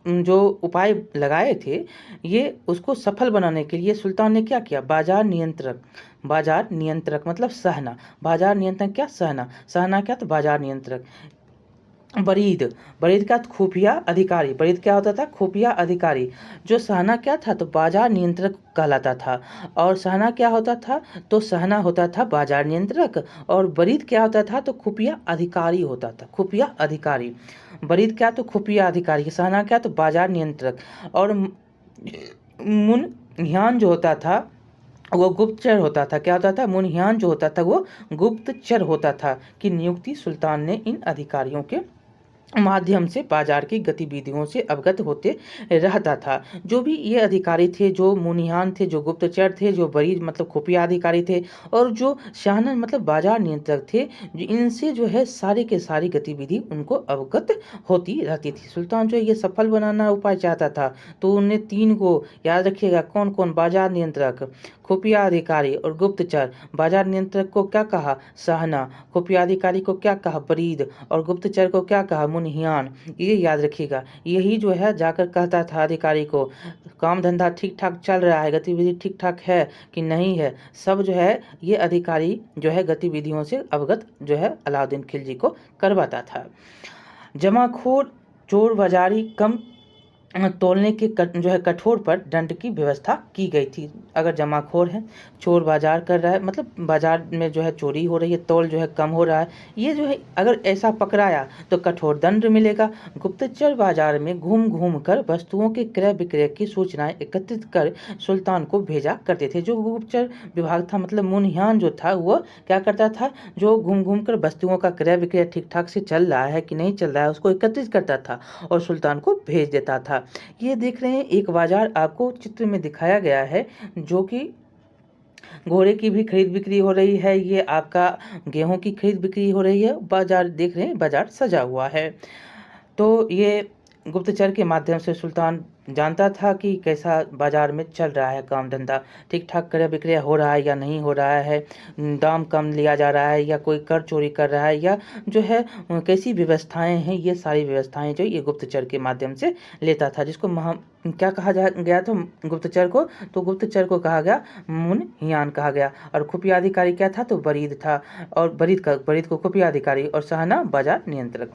जो उपाय लगाए थे, ये उसको सफल बनाने के लिए सुल्तान ने क्या किया, बाजार नियंत्रक मतलब सहना, बाजार नियंत्रक क्या, सहना क्या, तो बाजार नियंत्रक। बरीद क्या, तो खुफिया अधिकारी, बरीद क्या होता था, खुफिया अधिकारी। जो सहना क्या था, तो बाजार नियंत्रक कहलाता था। और सहना क्या होता था, तो सहना होता था बाजार नियंत्रक, और बरीद क्या होता था, तो खुफिया अधिकारी होता था, खुफिया अधिकारी। बरीद क्या, तो खुफिया अधिकारी, सहना क्या, तो बाजार नियंत्रक। और मुनहियान जो होता था वो गुप्तचर होता था। क्या होता था, मुनहियान जो होता था वो गुप्तचर होता था, कि नियुक्ति सुल्तान ने इन अधिकारियों के माध्यम से बाजार की गतिविधियों से अवगत होते रहता था। जो भी ये अधिकारी थे, जो मुनिहान थे, जो गुप्तचर थे, जो बरीद मतलब खुफिया अधिकारी थे, और जो शाहना मतलब बाजार नियंत्रक थे, इनसे जो है सारी के सारी गतिविधि उनको अवगत होती रहती थी। सुल्तान जो है ये सफल बनाना उपाय चाहता था, तो उन्हें 3 को याद रखिएगा, कौन कौन, बाजार नियंत्रक, खुफिया अधिकारी और गुप्तचर। बाजार नियंत्रक को क्या कहा, सहना, खुफिया अधिकारी को क्या कहा, बरीद, और गुप्तचर को क्या कहा, मुनहियान। ये याद रखिएगा। यही जो है जाकर कहता था अधिकारी को, काम धंधा ठीक ठाक चल रहा है, गतिविधि ठीक ठाक है कि नहीं है, सब जो है ये अधिकारी जो है गतिविधियों से अवगत जो है अलाउद्दीन खिलजी को करवाता था। जमाखोर, चोर बाजारी कम तोलने के जो है कठोर पर दंड की व्यवस्था की गई थी। अगर जमाखोर है, चोर बाजार कर रहा है, मतलब बाजार में जो है चोरी हो रही है, तोल जो है कम हो रहा है, ये जो है अगर ऐसा पकड़ाया तो कठोर दंड मिलेगा। गुप्तचर बाजार में घूम घूम कर वस्तुओं के क्रय विक्रय की सूचनाएं एकत्रित कर सुल्तान को भेजा करते थे। जो गुप्तचर विभाग था मतलब मुनहियान जो था, वो क्या करता था, जो घूम घूम कर वस्तुओं का क्रय विक्रय ठीक ठाक से चल रहा है कि नहीं चल रहा है उसको एकत्रित करता था और सुल्तान को भेज देता था। ये देख रहे हैं एक बाजार आपको चित्र में दिखाया गया है, जो कि घोड़े की भी खरीद बिक्री हो रही है, ये आपका गेहूं की खरीद बिक्री हो रही है, बाजार देख रहे हैं, बाजार सजा हुआ है। तो ये गुप्तचर के माध्यम से सुल्तान जानता था कि कैसा बाजार में चल रहा है काम धंधा, ठीक ठाक क्रय विक्रय हो रहा है या नहीं हो रहा है, दाम कम लिया जा रहा है या कोई कर चोरी कर रहा है, या जो है कैसी व्यवस्थाएं हैं, ये सारी व्यवस्थाएं जो ये गुप्तचर के माध्यम से लेता था। जिसको क्या कहा गया था गुप्तचर को, तो गुप्तचर को कहा गया मुनहियान कहा गया। और खुफिया अधिकारी क्या था, तो बरीद था, और बरीद को खुफिया अधिकारी, और सहना बाजार नियंत्रक।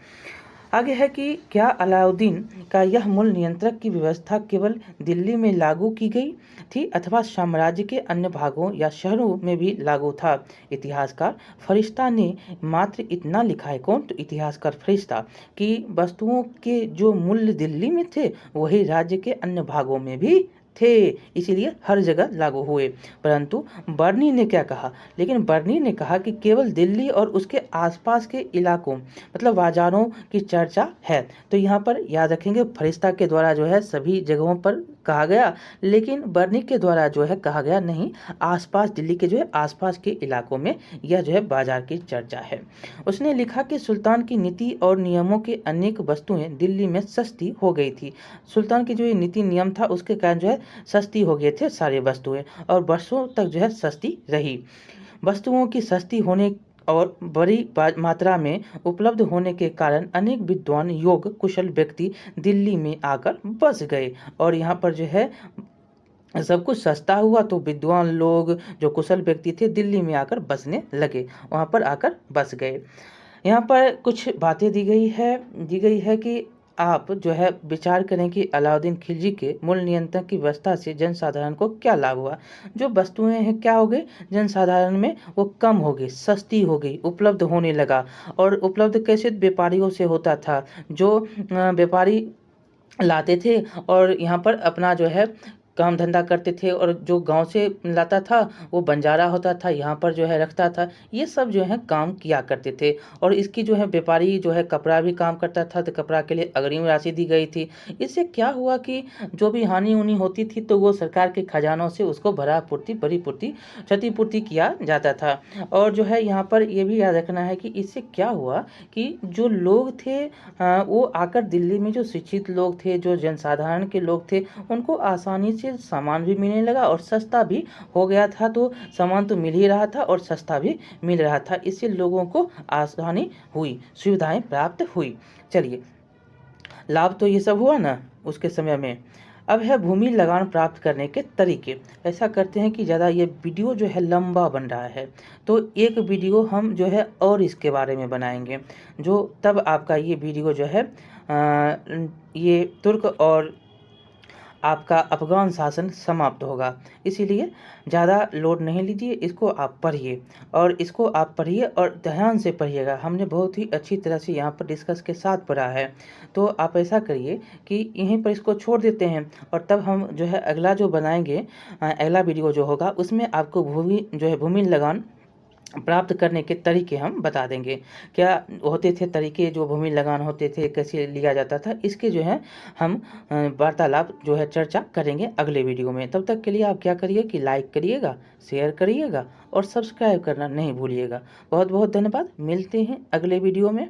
आगे है कि क्या अलाउद्दीन का यह मूल नियंत्रक की व्यवस्था केवल दिल्ली में लागू की गई थी अथवा साम्राज्य के अन्य भागों या शहरों में भी लागू था। इतिहासकार फरिश्ता ने मात्र इतना लिखा है, कौन, तो इतिहासकार फरिश्ता, कि वस्तुओं के जो मूल्य दिल्ली में थे वही राज्य के अन्य भागों में भी थे, इसीलिए हर जगह लागू हुए। परंतु बर्नी ने क्या कहा, लेकिन बर्नी ने कहा कि केवल दिल्ली और उसके आसपास के इलाकों मतलब बाजारों की चर्चा है। तो यहाँ पर याद रखेंगे फरिश्ता के द्वारा जो है सभी जगहों पर कहा गया, लेकिन बर्नी के द्वारा जो है कहा गया नहीं, आसपास दिल्ली के जो है आसपास के इलाकों में यह जो है बाजार की चर्चा है। उसने लिखा कि सुल्तान की नीति और नियमों के अनेक वस्तुएं दिल्ली में सस्ती हो गई थी। सुल्तान की जो ये नीति नियम था उसके कारण जो है सस्ती हो गए थे सारी वस्तुएं, और वर्षों तक जो है सस्ती रही। वस्तुओं की सस्ती होने और बड़ी मात्रा में उपलब्ध होने के कारण अनेक विद्वान योग कुशल व्यक्ति दिल्ली में आकर बस गए, और यहाँ पर जो है सब कुछ सस्ता हुआ तो विद्वान लोग जो कुशल व्यक्ति थे दिल्ली में आकर बसने लगे, वहाँ पर आकर बस गए। यहाँ पर कुछ बातें दी गई है कि आप जो है विचार करें कि अलाउद्दीन खिलजी के मूल नियंत्रण की व्यवस्था से जनसाधारण को क्या लाभ हुआ। जो वस्तुएं हैं क्या हो गई, जनसाधारण में वो कम हो गई, सस्ती हो गई, उपलब्ध होने लगा। और उपलब्ध कैसे, व्यापारियों से होता था, जो व्यापारी लाते थे और यहाँ पर अपना जो है काम धंधा करते थे और जो गांव से लाता था वो बंजारा होता था, यहाँ पर जो है रखता था। ये सब जो है काम किया करते थे। और इसकी जो है व्यापारी जो है कपड़ा भी काम करता था, तो कपड़ा के लिए अग्रिम राशि दी गई थी। इससे क्या हुआ कि जो भी हानि उनी होती थी तो वो सरकार के खजानों से उसको भरी पूर्ति क्षतिपूर्ति किया जाता था। और जो है यहाँ पर ये भी याद रखना है कि इससे क्या हुआ कि जो लोग थे वो आकर दिल्ली में, जो शिक्षित लोग थे, जो जनसाधारण के लोग थे, उनको आसानी से सामान भी मिलने लगा और सस्ता भी हो गया था। तो सामान तो मिल ही रहा था और सस्ता भी मिल रहा था। इससे लोगों को आसानी हुई, सुविधाएं प्राप्त हुई। चलिए, लाभ तो ये सब हुआ ना उसके समय में। अब है भूमि लगान प्राप्त करने के तरीके। ऐसा करते हैं कि ज़्यादा ये वीडियो जो है लंबा बन रहा है, तो एक वीडियो हम जो है और इसके बारे में बनाएंगे, जो तब आपका ये वीडियो जो है ये तुर्क और आपका अफ़गान शासन समाप्त होगा। इसीलिए ज़्यादा लोड नहीं लीजिए, इसको आप पढ़िए, और इसको आप पढ़िए और ध्यान से पढ़िएगा। हमने बहुत ही अच्छी तरह से यहाँ पर डिस्कस के साथ पढ़ा है। तो आप ऐसा करिए कि यहीं पर इसको छोड़ देते हैं, और तब हम जो है अगला जो बनाएंगे, अगला वीडियो जो होगा उसमें आपको भूमि लगान प्राप्त करने के तरीके हम बता देंगे। क्या होते थे तरीके, जो भूमि लगान होते थे, कैसे लिया जाता था, इसके जो है हम वार्तालाप जो है चर्चा करेंगे अगले वीडियो में। तब तक के लिए आप क्या करिए कि लाइक करिएगा, शेयर करिएगा और सब्सक्राइब करना नहीं भूलिएगा। बहुत बहुत धन्यवाद। मिलते हैं अगले वीडियो में।